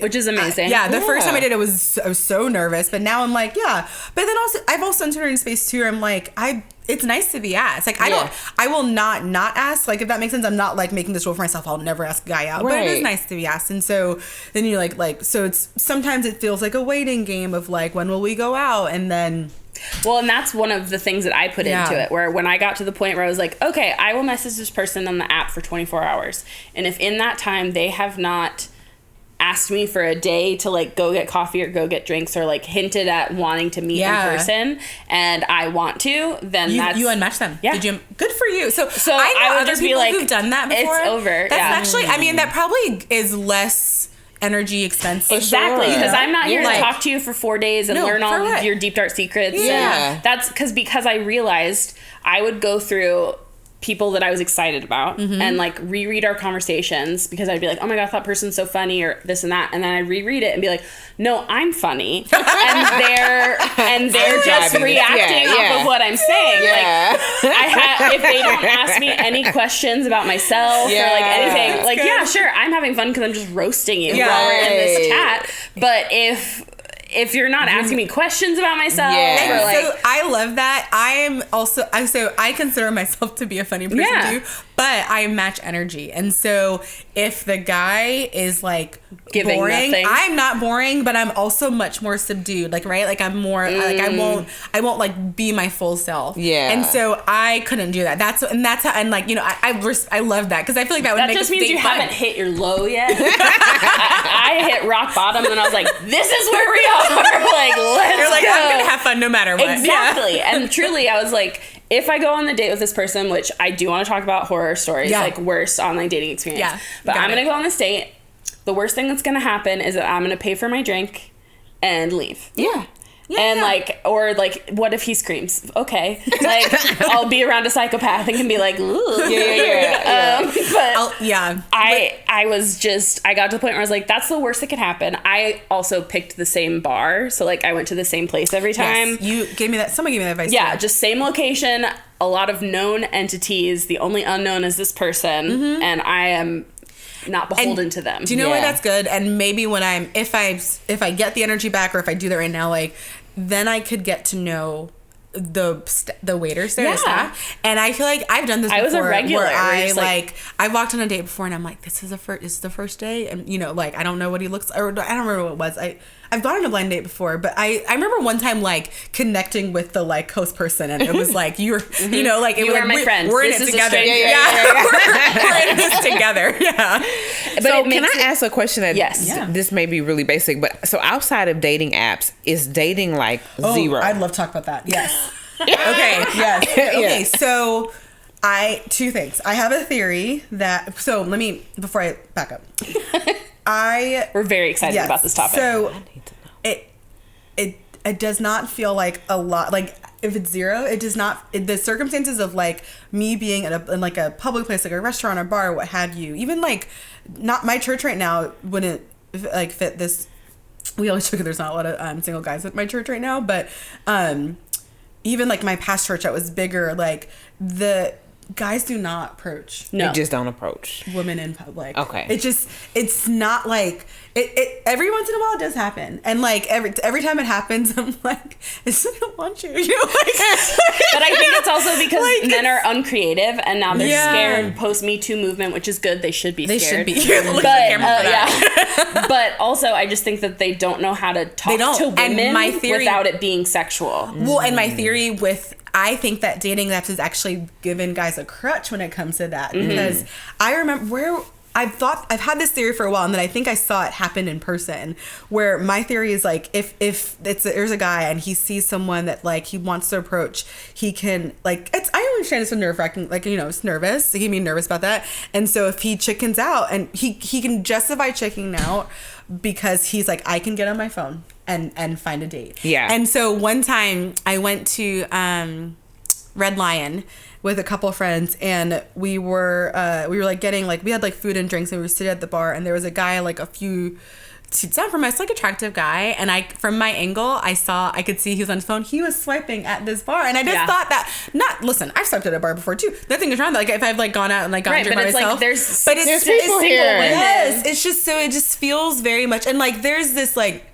which is amazing. the first time I did it I was so nervous, but now I'm like, yeah. But then also I've also entered in space too. I'm like, it's nice to be asked. Like I will not ask. Like if that makes sense, I'm not like making this rule for myself. I'll never ask a guy out, but it is nice to be asked. And so then you like so it's sometimes it feels like a waiting game of like when will we go out, and then. Well, and that's one of the things that I put into it, where when I got to the point where I was like, okay, I will message this person on the app for 24 hours. And if in that time they have not asked me for a day to like go get coffee or go get drinks or like hinted at wanting to meet in person and I want to, then you unmatch them. Yeah. Did you? Good for you. So I know would other just be people like, who've done that before. It's over. That's actually, I mean, that probably is less energy expensive. Exactly, because I'm not here to talk to you for 4 days and learn all of your deep dark secrets. Yeah. And that's because I realized I would go through people that I was excited about and like reread our conversations because I'd be like, oh my god, that person's so funny or this and that, and then I'd reread it and be like, no, I'm funny, and they're just reacting off of what I'm saying. Like if they don't ask me any questions about myself or like anything, like yeah, sure, I'm having fun because I'm just roasting you while we're in this chat. But if you're not asking me questions about myself, or like, so I love that. I consider myself to be a funny person too, but I match energy. And so if the guy is like giving boring, nothing. I'm not boring, but I'm also much more subdued. Like, right? Like I'm more like I won't like be my full self. Yeah. And so I couldn't do that. That's how, and like, you know, I love that because I feel like that would make just means you haven't hit your low yet. I hit rock bottom and I was like, this is where we are. Like, You're like, go. I'm gonna have fun no matter what. Exactly. And truly, I was like, if I go on the date with this person, which I do want to talk about horror stories, like worst online dating experience. Yeah. But I'm gonna go on this date. The worst thing that's gonna happen is that I'm gonna pay for my drink and leave. Yeah. Like, or like, what if he screams? Okay, like I'll be around a psychopath and can be like, ooh, but I got to the point where I was like, that's the worst that could happen. I also picked the same bar, so like I went to the same place every time. Yes, you gave me that. Someone gave me that advice. Yeah, too. just same location, a lot of known entities. The only unknown is this person, and I am not beholden to them. Do you know why that's good? And maybe when if I get the energy back, or if I do that right now, like then I could get to know the waiters there, the staff. And I feel like I've done this before. I was a regular. Where I walked on a date before and I'm like, this is the first day, and you know, like I don't know what he looks, or I don't remember what it was. I've gone on a blind date before, but I remember one time like connecting with the like host person, and it was like you know, like it you was are my friend. We're this in it is together. We're in this together. Yeah. But so can I ask a question that this may be really basic, but so outside of dating apps, is dating like zero? I'd love to talk about that. Yes. Okay. Yes. Okay. So two things. I have a theory that, so let me, before I back up, we're very excited about this topic. So it does not feel like a lot, like if it's zero, it does not, the circumstances of like me being in like a public place, like a restaurant or bar, what have you, even like not my church right now wouldn't like fit this. We always joke there's not a lot of single guys at my church right now, but even like my past church that was bigger, like the guys do not approach. No. They just don't approach women in public. Okay. It's not like it every once in a while it does happen. And like every time it happens, I'm like, I just don't want you. You know, like, but I think it's also because like, men are uncreative and now they're scared post Me Too movement, which is good. They should be scared. They should be. But but also I just think that they don't know how to talk to women without it being sexual. Well, and my theory I think that dating apps has actually given guys a crutch when it comes to that, because I remember I've had this theory for a while, and then I think I saw it happen in person, where my theory is like, if there's a guy and he sees someone that like he wants to approach, he can like, I understand it's so nerve-wracking, like, you know, it's nervous, he can be nervous about that, and so if he chickens out, and he can justify chickening out because he's like, I can get on my phone and find a date. Yeah. And so one time I went to Red Lion with a couple of friends, and we were like getting like, we had like food and drinks, and we were sitting at the bar, and there was a guy like a few down from us, like, attractive guy, and from my angle, I could see he was on his phone. He was swiping at this bar, and I just thought that listen, I've swiped at a bar before too. Nothing is wrong. Like, if I've like gone out and like gone drink by myself, like there's people here. Yes, it's just so it just feels very much, and like there's this like.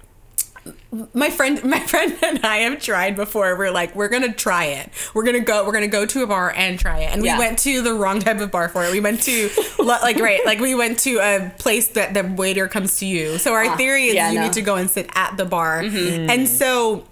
My friend and I have tried before. We're like, we're gonna try it. We're gonna go to a bar and try it. And we went to the wrong type of bar for it. We went to we went to a place that the waiter comes to you. So our theory is you need to go and sit at the bar. And so.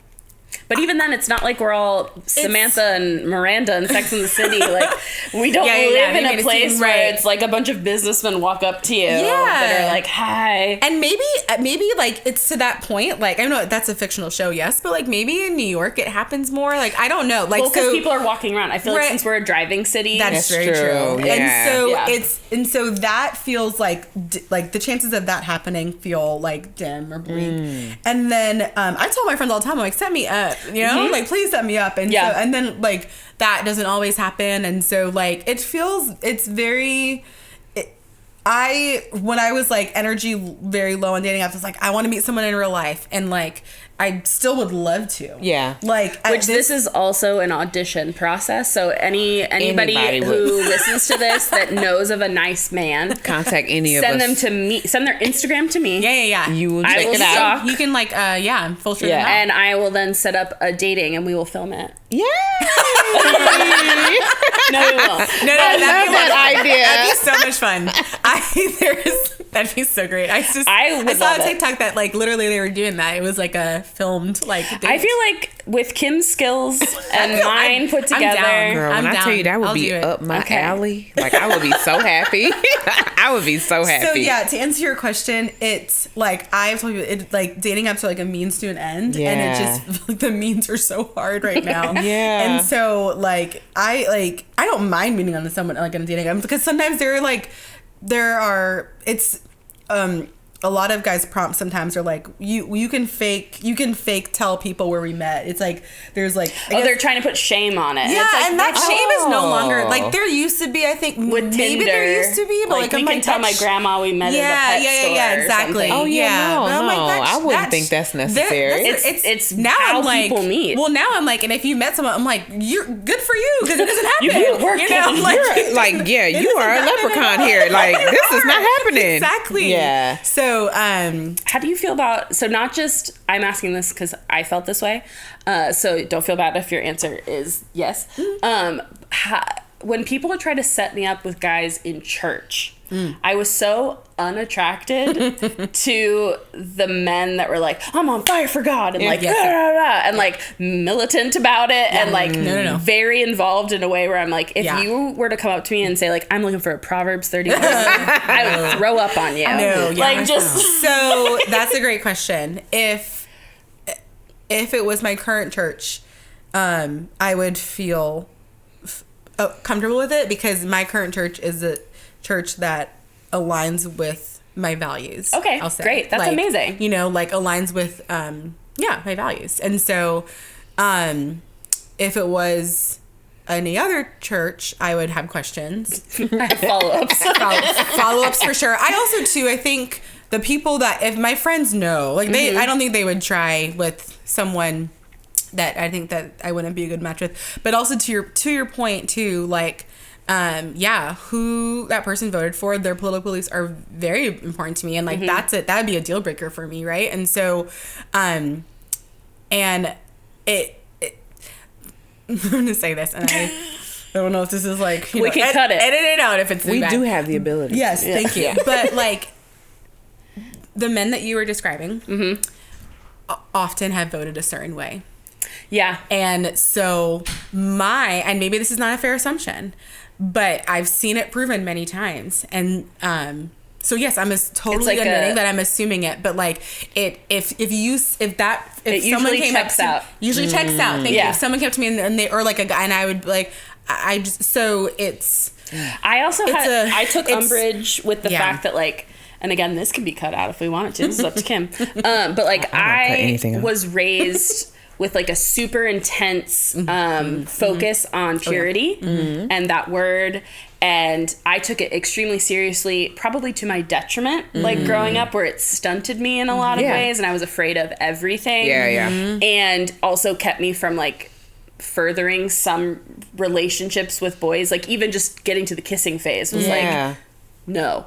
But even then, it's not like we're all Samantha and Miranda in Sex and the City. Like, we don't live in a place where it's like a bunch of businessmen walk up to you that are like, hi. And maybe like it's to that point. Like, I know that's a fictional show, yes, but like maybe in New York it happens more. Like, I don't know. Like, because people are walking around. I feel like since we're a driving city, that's very true. Yeah. And so that feels like the chances of that happening feel like dim or bleak. And then I tell my friends all the time, I'm like, set me up. You know, like, please set me up. And so, and then like that doesn't always happen. And so like it's very, when I was like energy very low on dating apps, I was like, I want to meet someone in real life. And like, I still would love to. Yeah. Like, this is also an audition process. So anybody who listens to this that knows of a nice man, contact any of us. Send them to me. Send their Instagram to me. Yeah. You will check it out. You can like, filter them out. And I will then set up a dating and we will film it. Yeah. No, we won't. No, I love that idea. That'd be so much fun. That'd be so great. I saw a TikTok that like literally they were doing that. It was like a filmed like date. I feel like with Kim's skills and mine put together, I'm down. Girl, when I tell you that would be up my alley, like I would be so happy. I would be so happy. So yeah, to answer your question, it's like I've told you, it like dating apps are like a means to an end, and it just like the means are so hard right now. And so like I don't mind meeting on someone like on a dating app because sometimes it's a lot of guys prompts sometimes are like you can fake tell people where we met. It's like there's like they're trying to put shame on it. Yeah, like, and that shame is no longer like there used to be. I think with maybe Tinder, there used to be, but like we can tell my grandma we met in the pet store. Exactly. Oh yeah, no, I wouldn't think that's necessary. It's now how I'm like, people meet. Well, now I'm like, and if you met someone, I'm like, you're good for you because it doesn't happen. You are a leprechaun here. Like this is not happening. Exactly. Yeah. So how do you feel about, so not just, I'm asking this because I felt this way, so don't feel bad if your answer is yes. When people try to set me up with guys in church, I was so unattracted to the men that were like, I'm on fire for God, and like, and like militant about it, and like very involved in a way where I'm like, if you were to come up to me and say like, I'm looking for a Proverbs 31, I would throw up on you. So that's a great question. If it was my current church, I would feel comfortable with it because my current church is a church that aligns with my values. Okay, I'll say. Great. That's amazing. You know, like aligns with my values. And so if it was any other church, I would have questions. Follow-ups. Follow-ups for sure. I also too, I think the people that, if my friends know, like I don't think they would try with someone that I think that I wouldn't be a good match with. But also to your point too, like who that person voted for, their political beliefs are very important to me, and like that's it. That would be a deal breaker for me, right? And so, and it I'm gonna say this, and I don't know if this is like we can cut it, edit it out if it's we bad. do have the ability. Yes, thank you. But like the men that you were describing often have voted a certain way. Yeah. And so and maybe this is not a fair assumption, but I've seen it proven many times. And so yes, I'm totally admitting that I'm assuming it, but like if someone came checks out. Usually checks out. Thank you. If someone came to me and they, or like a guy, and I would like, I just, so it's, I took umbrage with the fact that like, and again, this can be cut out if we wanted to. This is up to Kim. But like I was raised with like a super intense focus on purity and that word. And I took it extremely seriously, probably to my detriment, like growing up, where it stunted me in a lot of ways, and I was afraid of everything. And also kept me from like furthering some relationships with boys, like even just getting to the kissing phase was like, no.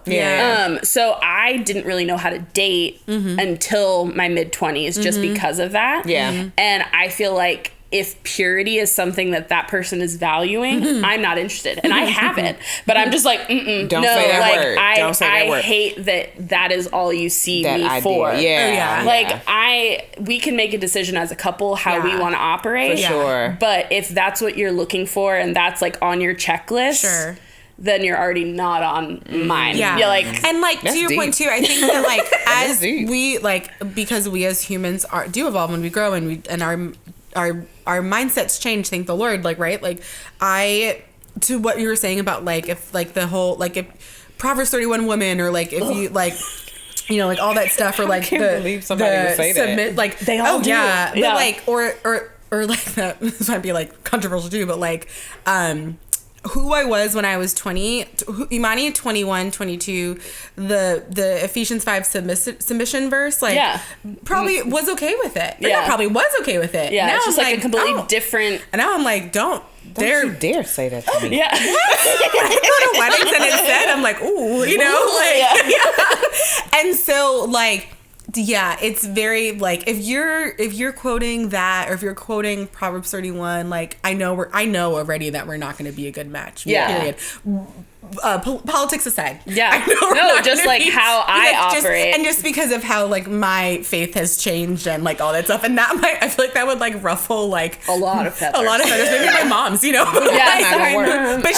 So I didn't really know how to date until my mid-20s just because of that. And I feel like if purity is something that person is valuing, I'm not interested. And I have it. But I'm just like, Don't say that word. Don't say that I word. hate that is all you see That me idea. for. Yeah. Like we can make a decision as a couple how we want to operate. For sure. But if that's what you're looking for and that's like on your checklist, then you're already not on mine. You're like, and like to your deep. point too, I think that like as deep. we like, because we as humans do evolve when we grow and our mindsets change, thank the Lord, like, right? Like to what you were saying about like if like the whole like if Proverbs 31 woman, or like if you like, you know, like all that stuff, or like can't believe somebody would say that. like They all do. but like or like that, this might be like controversial too, but like who I was when I was 20, Imani 21, 22, the Ephesians 5 submission verse, like probably was okay with it. Yeah, probably was okay with it. yeah, now it's just I'm like a completely oh. different. And now I'm like, don't you dare say that to me. Yeah. When I go to weddings and it's said, I'm like, ooh, you know, like, and so like, yeah, it's very like if you're quoting that, or if you're quoting Proverbs 31, like I know already that we're not going to be a good match. Period. Politics aside. Yeah. No, just like how I operate. And just because of how like my faith has changed and like all that stuff, and that might, I feel like that would like ruffle like a lot of feathers. Maybe my mom's, you know. Yeah, but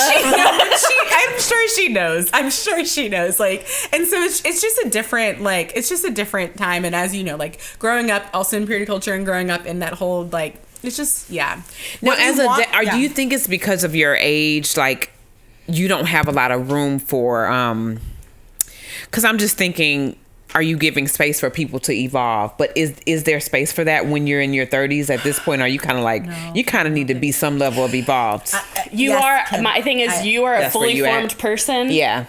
I'm sure she knows. Like, and so it's just a different time. And as you know, like growing up also in purity culture and growing up in that whole like, it's just Now, do do you think it's because of your age, like you don't have a lot of room for because I'm just thinking, are you giving space for people to evolve? But is there space for that when you're in your 30s at this point? Are you kind of like, you kind of need to be some level of evolved? My thing is you are a fully formed person. Yeah.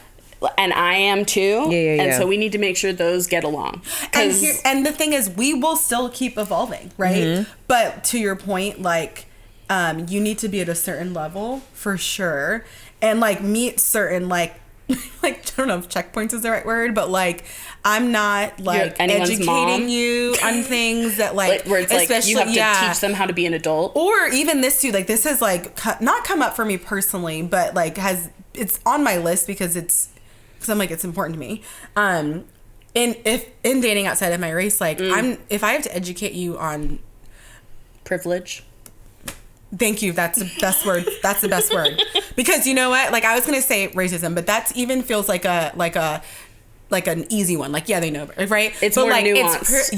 And I am too. Yeah. And so we need to make sure those get along. And the thing is, we will still keep evolving, right? But to your point, like, you need to be at a certain level for sure, and like meet certain like I don't know if checkpoints is the right word, but like I'm not like educating you on things that like where it's like you have to teach them how to be an adult. Or even this too, like this has like not come up for me personally, but like it's on my list because I'm like, it's important to me. In dating outside of my race, like if I have to educate you on privilege. Thank you. That's the best word. That's the best word. Because you know what? Like I was gonna say racism, but that even feels like an easy one. Like, yeah, they know, right? It's but more like, nuanced.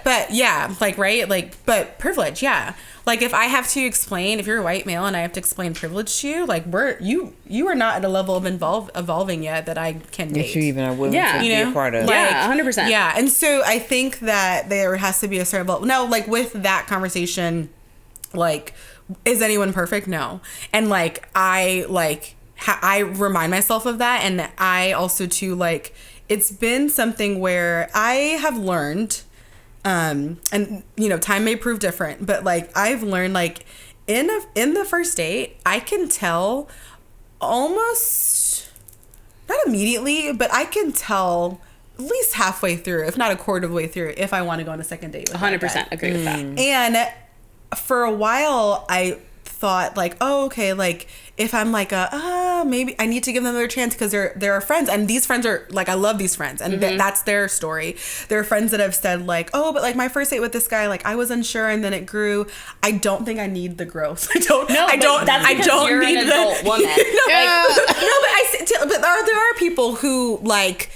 but yeah, like, right? Like, but privilege, yeah. Like if I have to explain, if you're a white male and I have to explain privilege to you, like you are not at a level of evolving yet that I can date. If you even are willing to be a part of. Like, 100%. Yeah. And so I think that there has to be a certain level. No, like with that conversation, like, is anyone perfect? No. And like I remind myself of that, and I also too like it's been something where I have learned, and you know, time may prove different, but like I've learned like in the first date, I can tell almost not immediately, but I can tell at least halfway through, if not a quarter of the way through, if I want to go on a second date with 100% agree with that. And for a while I thought like, oh, okay, like if I'm like maybe I need to give them another chance because they're friends, and these friends are like, I love these friends, and that's their story. There are friends that have said like, oh, but like my first date with this guy, like I was unsure and then it grew. I don't think I need the growth. I don't you're need an adult woman. but there are people who like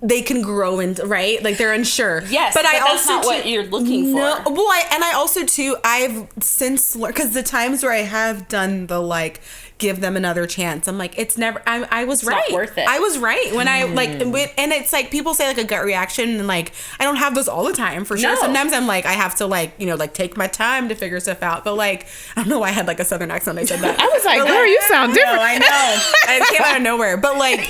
they can grow into, right? Like they're unsure. Yes, but that's not what you're looking for. Well, I also too, I've since learned, because the times where I have done the like give them another chance, I'm like, it's never, I was right. Not worth it. I was right when I like, and it's like people say like a gut reaction, and like I don't have those all the time for sure. No. Sometimes I'm like, I have to like, you know, like take my time to figure stuff out. But like, I don't know why I had like a southern accent when I said that. I was like, But, girl, you sound different. I know. It came out of nowhere. But like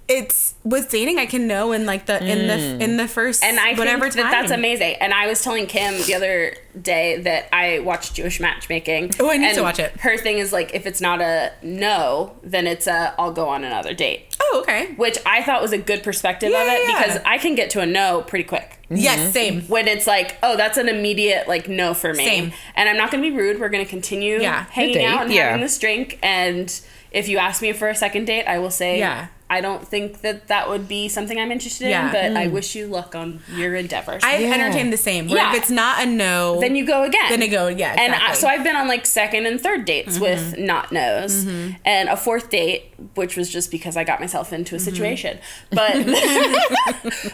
it's with dating, I can know in like the in the first And I whatever think time. that's amazing. And I was telling Kim the other day that I watched Jewish Matchmaking. Oh, I need and to watch it. Her thing is like, if it's not a no, then it's a I'll go on another date. Oh, okay. Which I thought was a good perspective of it, Yeah. because I can get to a no pretty quick. Yes, same. When it's like, oh, that's an immediate like no for me. Same. And I'm not going to be rude. We're going to continue Yeah. hanging Good date, out and yeah. having this drink. And if you ask me for a second date, I will say, Yeah. I don't think that would be something I'm interested Yeah. in, but I wish you luck on your endeavors. I Yeah. entertain the same. Where Yeah. if it's not a no, Then you go again. Then you go, yeah, And exactly. so I've been on like second and third dates with not no's, and a fourth date, which was just because I got myself into a situation. But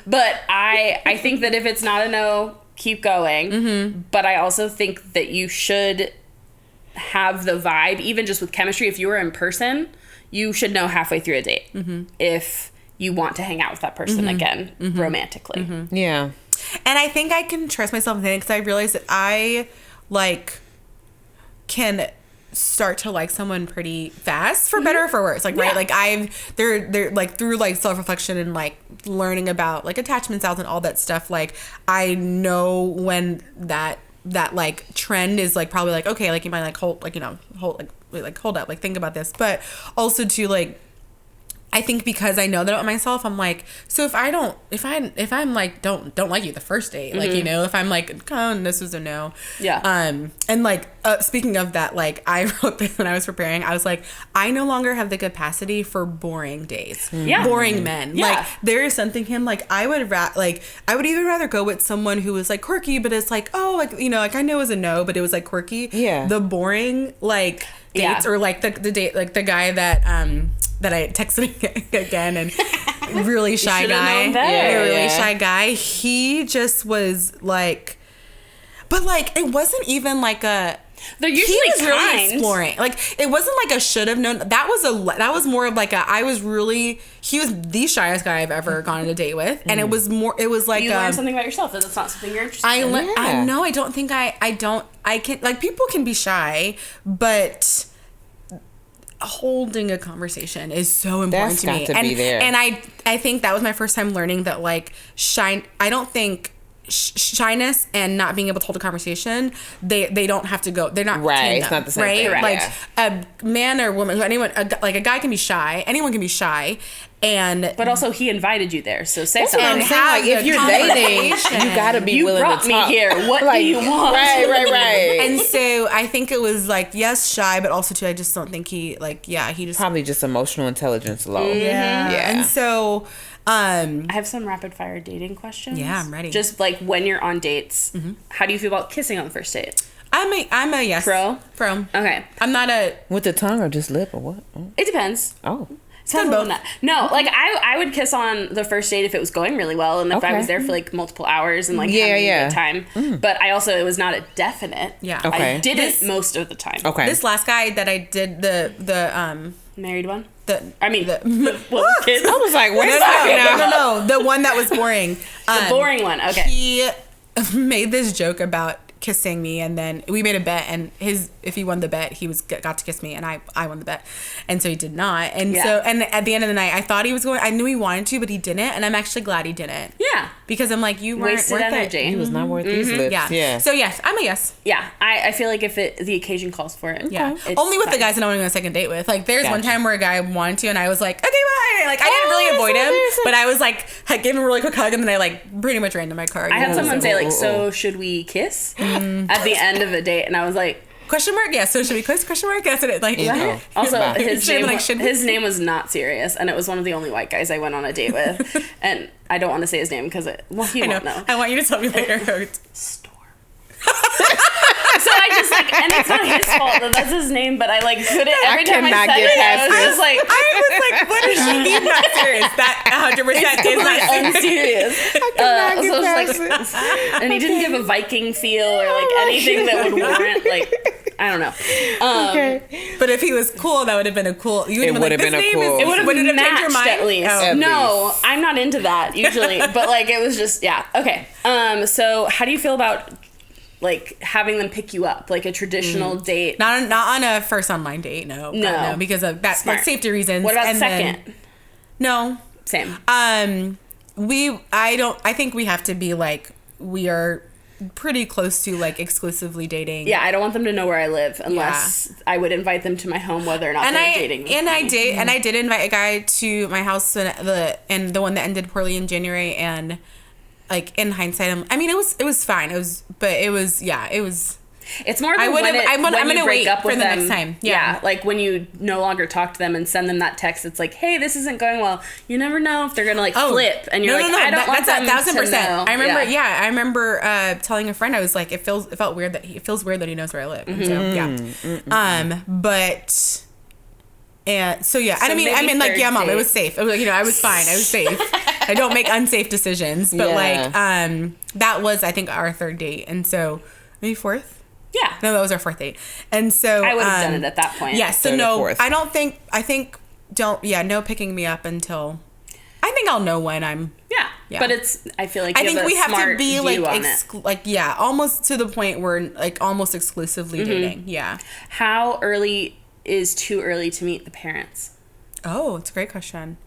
but I think that if it's not a no, keep going. But I also think that you should have the vibe, even just with chemistry. If you were in person, you should know halfway through a date if you want to hang out with that person again romantically. Yeah. And I think I can trust myself in it because I realize that I like can start to like someone pretty fast, for better or for worse. Like, right, like they're like through like self-reflection and like learning about like attachment styles and all that stuff. Like I know when that like trend is like probably like, okay, like you might like hold up, like think about this. But also to like, I think because I know that about myself, I'm like, so if I'm like don't like you the first date, like, you know, if I'm like, oh, this was a no. Yeah. And like speaking of that, like I wrote this when I was preparing. I was like, I no longer have the capacity for boring days. Yeah. Boring men. Yeah. Like there is something him like I would even rather go with someone who was like quirky, but it's like, oh, like, you know, like I know it was a no, but it was like quirky. Yeah. The boring like dates, Yeah. or like the date, like the guy that I texted again, and really shy should've guy. known better. Yeah, really Yeah. shy guy. He just was like, but like it wasn't even like a. They're usually he was really kind. exploring. Like it wasn't like a should have known. That was more of like a. He was the shyest guy I've ever gone on a date with, and it was more. It was like You learn something about yourself that it's not something you're interested in. Yeah. I know. I don't think I can, like, people can be shy, but holding a conversation is so important That's to me. got to be there. And I think that was my first time learning that like I don't think shyness and not being able to hold a conversation, they don't have to go. They're not Right, tandem, it's not the same right? thing, Correct. Like yeah. a man or woman, like a guy can be shy. Anyone can be shy, and But also, he invited you there, so say That's what something. I'm saying. Like, if have you're the dating, conversation. you gotta be You willing brought to me talk. here. What do you want? Right. and so I think it was like, yes, shy, but also too, I just don't think he just Probably just emotional intelligence low. yeah. Yeah. And so I have some rapid fire dating questions. Yeah, I'm ready. Just like when you're on dates, how do you feel about kissing on the first date? I'm a yes. Pro? Okay. I'm not a With the tongue or just lip or what? It depends. Oh. Sounds both. both. No, like I would kiss on the first date if it was going really well and if I Okay. was there for like multiple hours and like Yeah, having yeah. a good time. But I also, it was not a definite. Yeah. Okay. I did This- it most of the time. Okay. this last guy that I did the Married one? I mean, the well, kids. I was like, what no, is no, happening now? no, the one that was boring. The boring one. Okay. He made this joke about kissing me, and then we made a bet, and if he won the bet, he got to kiss me, and I won the bet, and so he did not, and Yeah. so at the end of the night, I thought he was going. I knew he wanted to, but he didn't, and I'm actually glad he didn't. Yeah. Because I'm like, you weren't Wasted worth energy. He was not worth these lips. Yeah. Yeah. So yes, I'm a yes. Yeah. I feel like if the occasion calls for it. Yeah. it's Only with the fine. guys that I want to go on a second date with. Like there's one Gotcha. time where a guy wanted to, and I was like, okay, bye. Like I didn't really Oh, avoid so him, there's a- but I was like, I gave him a really quick hug, and then I like pretty much ran to my car. I had You know, someone so- say like, so should we kiss at the end of a date? And I was like, question mark? Yeah. So should we kiss? Question mark? Yes. And it like Yeah. also Bye. his Should name, be like, should we? his name was not serious, and it was one of the only white guys I went on a date with. And I don't want to say his name because he I know. won't know. I want you to tell me later. Storm. So I just like, and it's not his fault that that's his name, but I like couldn't, every time I cannot said get it, past I was this. just like, what does she mean not serious? That 100% is not serious. unserious. So it's like, and he didn't give a Viking feel or like anything that would warrant like, I don't know. But if he was cool, that would have been a cool. You It would have been a cool- It would have Would it have changed matched your mind? at least. Oh. No, I'm not into that usually, but like it was just yeah. Okay. So how do you feel about like having them pick you up, like a traditional date? Not on a first online date. No, No. God, no, because of that, Smart. like safety reasons. What about and second? then- no. Same. I think we have to be like, we are pretty close to like exclusively dating. Yeah, I don't want them to know where I live unless I would invite them to my home, whether or not And they're dating me. I did invite a guy to my house, and the one that ended poorly in January, and like in hindsight, it was fine. It was It's more I than would've- when I'm you gonna break wait up for with the them. next time. Yeah. Yeah. Like when you no longer talk to them and send them that text. It's like, hey, this isn't going well. You never know if they're gonna like flip, and you're like, I don't want them that's 1,000%. to know. I remember telling a friend, I was like, it feels weird that he knows where I live. And so but. And so yeah, So I maybe mean, like, third yeah, Mom, date. it was safe. It was, I was fine. I was safe. I don't make unsafe decisions, but Yeah. that was, I think, our third date, and so maybe fourth. Yeah. No, that was our fourth date, and so I would have done it at that point. Yeah, so Third or no, fourth. no picking me up until I think I'll know when I'm. Yeah. Yeah. But I feel like I you think have a we have to smart be view on it. almost to the point where like almost exclusively dating. Yeah. How early is too early to meet the parents? Oh, it's a great question.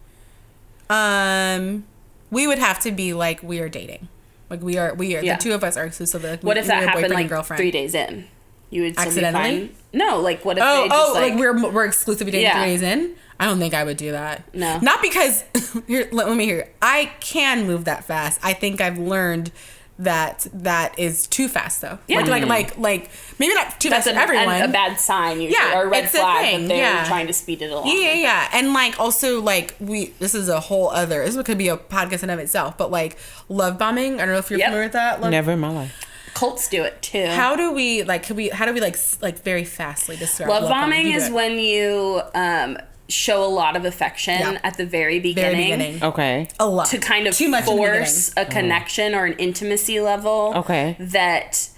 We would have to be like, we are dating. Like we are Yeah. the two of us are exclusively like, What if we that are happened boyfriend like and girlfriend. 3 days in? You would still Accidentally? be fine? No, like what if they just like like we're exclusively dating Yeah. 3 days in? I don't think I would do that. No. Not because let me hear. I can move that fast. I think I've learned that is too fast though. Yeah. Like maybe not too that's fast for everyone. a bad sign usually, Yeah, or a red it's a flag thing, that they're yeah. trying to speed it along. Yeah. And like also like this is a whole other, this could be a podcast in of itself, but like love bombing. I don't know if you're Yep. familiar with that. Never in my life. Cults do it too. How do we like very fastly describe Love bombing You do is it. when you show a lot of affection Yeah. at the very very beginning, beginning. Okay. A lot. to kind of Too much in the force a connection or an intimacy level Okay. that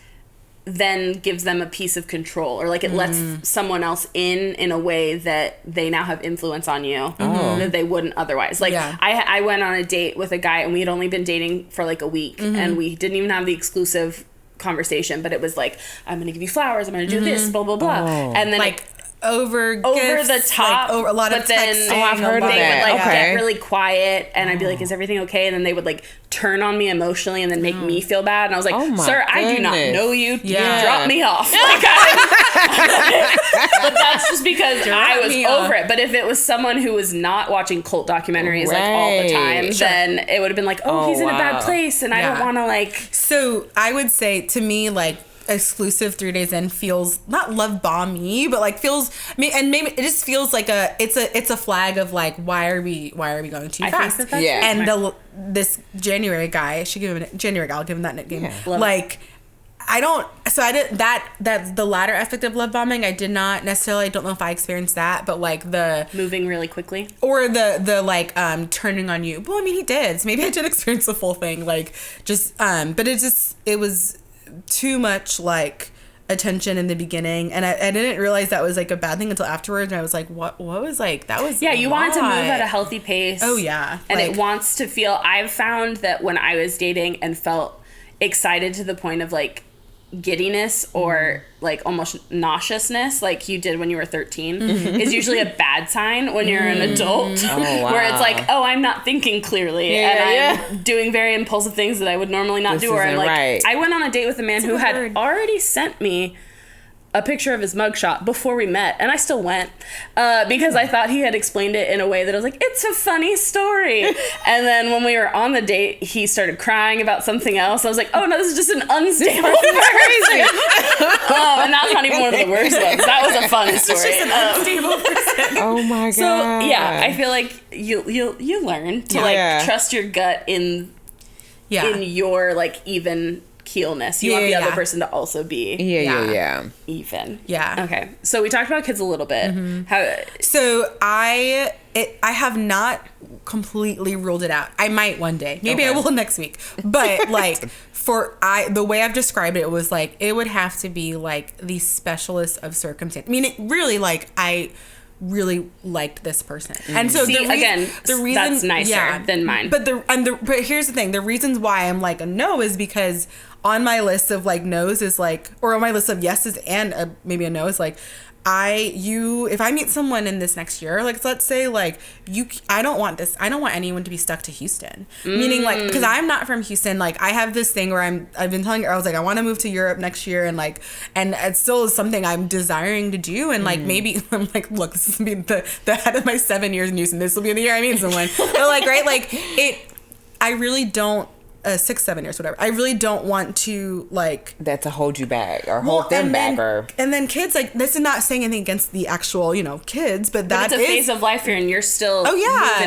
then gives them a piece of control, or like it lets someone else in a way that they now have influence on you that they wouldn't otherwise. Like Yeah. I went on a date with a guy and we had only been dating for like a week and we didn't even have the exclusive conversation, but it was like, I'm gonna give you flowers, I'm gonna do this, blah blah blah. Oh. And then like over the gifts, top, like, over a lot but of then texting. Oh, I've heard a of lot they that. would like Okay. get really quiet and I'd be like, is everything okay? And then they would like turn on me emotionally and then make me feel bad. And I was like, Oh my sir, I do not goodness. know you. Yeah. Drop me off. Like, but that's just because I was me over off. it. But if it was someone who was not watching cult documentaries like all the Right. time, Sure. then it would have been like, oh, he's in a bad wow. place and I Yeah. don't want to like. So I would say to me, like exclusive 3 days in feels not love bomb-y, but like feels. And maybe it just feels like it's a flag of like, why are we going too I think fast? that's Yeah. And this January guy, I should give him January guy. I'll give him that nickname. Yeah. Love it. Like. I did that the latter effect of love bombing. I did not necessarily. I don't know if I experienced that, but like the Moving really quickly. or the like turning on you. Well, I mean, he did. So maybe I did experience the full thing. Like just but it was too much like attention in the beginning, and I didn't realize that was like a bad thing until afterwards. And I was like, what was like that was Yeah, you want it to move lot. at a healthy pace. Oh, yeah. And Like- it wants to feel. I've found that when I was dating and felt excited to the point of like giddiness or like almost nauseousness like you did when you were 13 is usually a bad sign when you're an adult where it's like, oh, I'm not thinking clearly and I'm doing very impulsive things that I would normally not This do, or I'm isn't like right. I went on a date with a man who had already sent me a picture of his mugshot before we met, and I still went because I thought he had explained it in a way that I was like, it's a funny story. And then when we were on the date, he started crying about something else. I was like, oh no, this is just an unstable person. And that's not even one of the worst ones. That was a fun story. Unstable person. Oh my god. So yeah, I feel like you learn to Yeah. like trust your gut in Yeah. your like even keelness. You want the Yeah, other yeah. person to also be Yeah. even. Yeah. Okay. So we talked about kids a little bit. How, So I have not completely ruled it out. I might one day. Maybe I Okay. will next week. But like the way I've described it was like it would have to be like the specialist of circumstance. I mean, it really like I really liked this person, and so See, again, that's nicer than mine. But but here's the thing: the reasons why I'm like a no is because on my list of like no's is like, or on my list of yeses and maybe a no is like, if I meet someone in this next year, like let's say like I don't want anyone to be stuck to Houston. Meaning like, because I'm not from Houston, like I have this thing where I've been telling girls like I want to move to Europe next year, and it still is something I'm desiring to do, and like maybe I'm like, look, this is gonna be the head of my 7 years in Houston. This will be the year I meet someone. But like, right, like I really don't. 6, 7 years, whatever. I really don't want to like That to hold you back or hold them back and then kids, like this is not saying anything against the actual kids, but it's a phase of life here, and you're still moving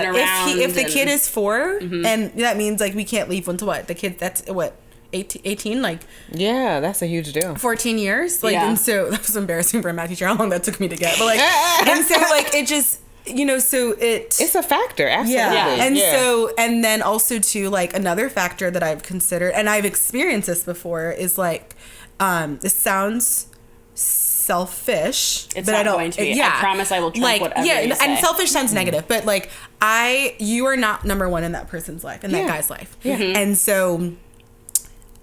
around. If the kid is 4, and that means like we can't leave until what the kid that's what 18 like Yeah, that's a huge deal. 14 years like Yeah. and so that was embarrassing for a math teacher how long that took me to get, but like and so like it just so It's a factor, absolutely. yeah. And Yeah. so, and then also too, like another factor that I've considered, and I've experienced this before, is like, this sounds selfish, It's but not I don't. going to be. I promise I will trump like, whatever yeah, you and say. selfish sounds negative, but like you are not number one in that person's life, in that Yeah. guy's life, Yeah. and so,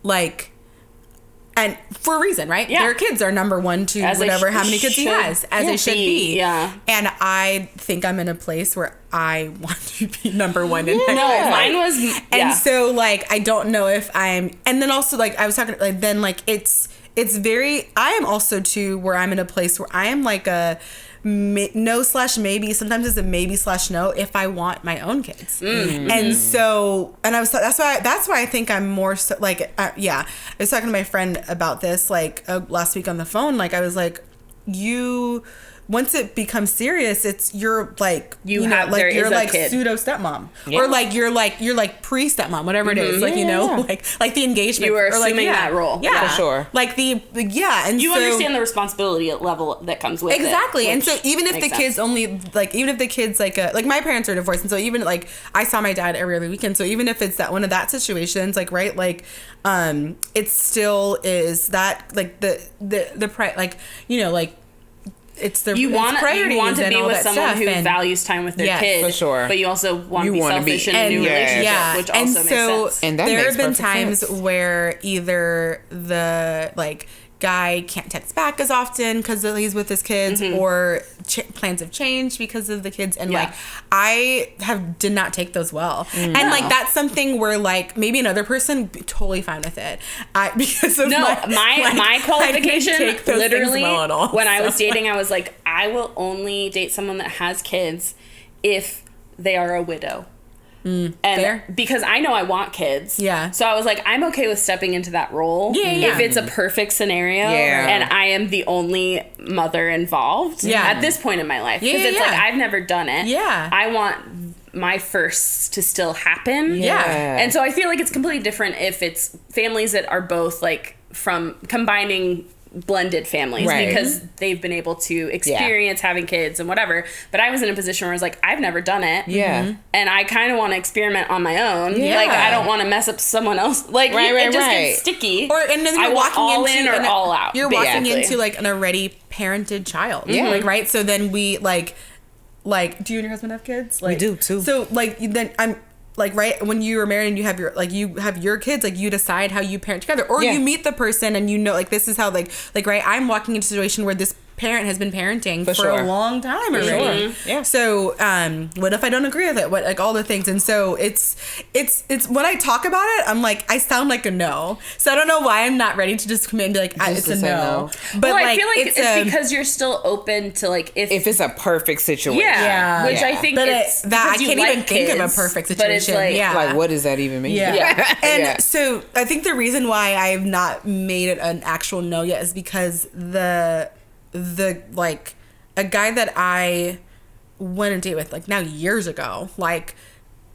like. And for a reason, right? Yeah. Their kids are number one to As they whatever how many kids he should has, as they should be. Yeah. And I think I'm in a place where I want to be number one in my No, life. mine was And so like I don't know if I'm, and then also like I was talking like then like it's very, I am also too where I'm in a place where I am like a no/maybe, sometimes it's a maybe/no if I want my own kids. And so, and that's why I think I'm more so like I was talking to my friend about this like last week on the phone. Like I was like, once it becomes serious, it's you're like there like is you're a like kid. pseudo stepmom, Yeah. or like you're like pre stepmom, whatever it is, like Yeah. like the engagement. You were or like, assuming that role. yeah, For sure. Like and You so, understand the responsibility level that comes with exactly, it. and so which even if the makes kids sense. only like even if the kids like my parents are divorced, and so even like I saw my dad every other weekend, so even if it's that one of that situations, like right, like it still is that like the like like. It's the you want to and be all with that someone stuff, who and- values time with their Yes, kid, for sure. but you also want to You be wanna be- selfish in a new and- relationship, yeah. which and also so makes sense. And that there makes have been perfect times sense. where either the like guy can't text back as often because he's with his kids, or plans have changed because of the kids, and Yeah. like I did not take those well, and like that's something where like maybe another person be totally fine with it. Because of No, my qualification I didn't take those literally things well at all, when I was so. dating, I was like, I will only date someone that has kids if they are a widow. And fair. because I know I want kids. Yeah. So I was like, I'm okay with stepping into that role. Yeah. If it's a perfect scenario Yeah. and I am the only mother involved Yeah. at this point in my life. Because Yeah, it's yeah. like, I've never done it. Yeah. I want my firsts to still happen. Yeah. And so I feel like it's completely different if it's families that are both like from combining blended families, Right. because they've been able to experience having kids and whatever. But I was in a position where I was like, I've never done it. Yeah. And I kind of want to experiment on my own. Yeah. Like, I don't want to mess up someone else. Like, Right, it just right. gets sticky. Or and then I you're want walking all into in or all out. You're walking basically. into like an already parented child. Yeah. Like right. So then we like do you and your husband have kids? Like, do, too. So like then I'm like right when you were married and you have your kids, like you decide how you parent together, or Yeah. you meet the person and you know like this is how like right. I'm walking into a situation where this parent has been parenting for sure. a long time already. sure. Yeah. So what if I don't agree with it? What like all the things, and so it's when I talk about it, I'm like I sound like a no. So I don't know why I'm not ready to just come in and be like Just it's to a say no. no. But well, like, I feel like it's a- because you're still open to like If it's a perfect situation. yeah, which I Yeah. think But it's that I because you can't like even think of a kids, perfect But it's situation. like, Yeah. Like, what does that even mean? Yeah. Yeah. And Yeah. so I think the reason why I have not made it an actual no yet is because the like a guy that I went on a date with like now years ago, like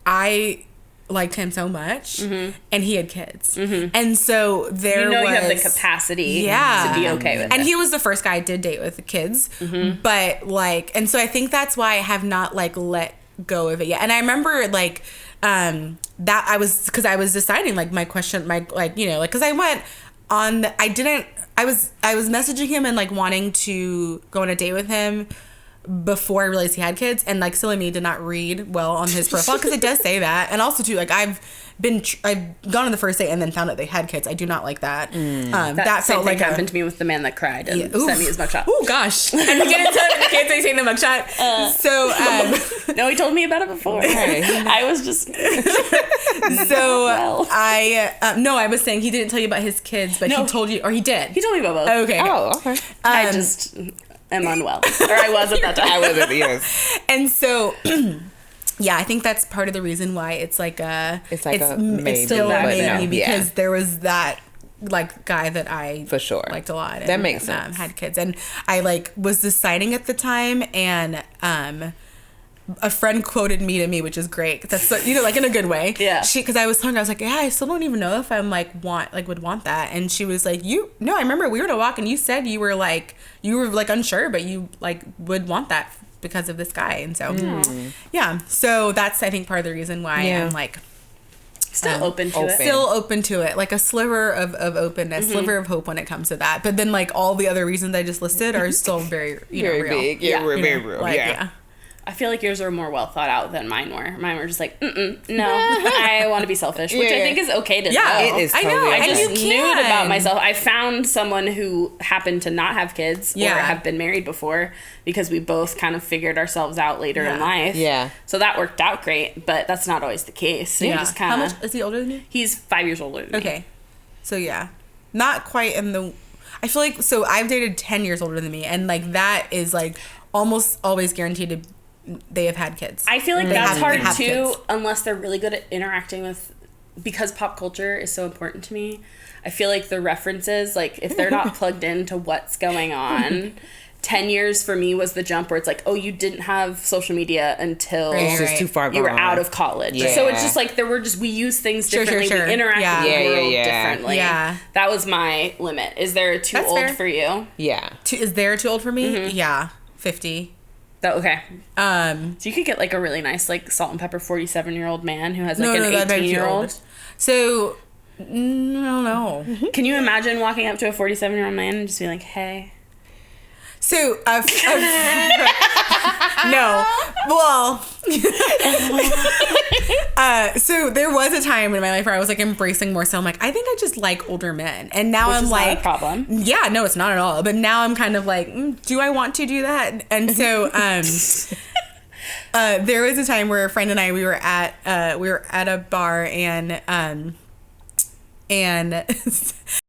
I liked him so much, and he had kids, and so there You know was you have the capacity Yeah. to be okay with and it. he was the first guy I did date with kids, but like, and so I think that's why I have not like let go of it yet. And I remember like that I was deciding like my question, my like, you know, like, because I went on I was messaging him and like wanting to go on a date with him before I realized he had kids, and like silly me did not read well on his profile because it does say that. And also too, like I've gone on the first date and then found out they had kids. I do not like that. That Same felt thing like happened to me with the man that cried and sent me his mugshot. Oh gosh, and he didn't tell the kids they taking the mugshot. So No, he told me about it before. I was just so Well. I was saying he didn't tell you about his kids, but No. he told you, or he did. he told me about both. Okay. Oh, okay. I just am unwell, or I was at that time. I was at the yes. And so, yeah, I think that's part of the reason why it's like a It's like a it's maybe, still but maybe no, because yeah. there was that like guy that I For sure. liked a lot. That and, makes sense. Had kids, and I like was deciding at the time, and a friend quoted me to me, which is great. That's so, you know, like in a good way. Yeah. Because I was telling her, I was like, yeah, I still don't even know if I'm like would want that. And she was like, no, I remember we were on a walk and you said you were like unsure, but you like would want that because of this guy. And so, yeah. So that's I think part of the reason why Yeah. I'm like Still open to it. still open to it, like a sliver of openness, sliver of hope when it comes to that. But then like all the other reasons I just listed are still very Very real. big. Yeah, we're You very know, real. like, yeah. I feel like yours were more well thought out than mine were. Mine were just like, no, I want to be selfish, which I Yeah. think is okay to Yeah, know. It is I know. totally I And just okay. you knew it about can. myself. I found someone who happened to not have kids or Yeah. have been married before because we both kind of figured ourselves out later in Yeah. life. Yeah. So that worked out great, but that's not always the case. So you just How kind much of. is he older than you? He's 5 years older than me. Okay. So yeah. Not quite in the I feel like so I've dated 10 years older than me, and like that is like almost always guaranteed to they have had kids. I feel like They that's have- hard they have too, kids. unless they're really good at interacting with, because pop culture is so important to me. I feel like the references, like if they're not plugged into what's going on, 10 years for me was the jump where it's like, oh, you didn't have social media until Right, It's just too far gone. you were out of college. Yeah. So it's just like we use things Sure, differently. sure. We interact Yeah. with the Yeah, yeah, world yeah. differently. Yeah. That was my limit. Is there too That's old fair. for you? Yeah. Is there too old for me? Yeah. 50. Okay. Um So you could get like a really nice like salt and pepper 47-year-old man who has like no, an that'd be too 18-year-old. old. So no. Can you imagine walking up to a 47-year-old man and just be like, hey? So, no. Well, so there was a time in my life where I was like embracing more. So I'm like, I think I just like older men, and now Which I'm is not a like, problem. Yeah, no, it's not at all. But now I'm kind of like, do I want to do that? And so, there was a time where a friend and I we were at a bar and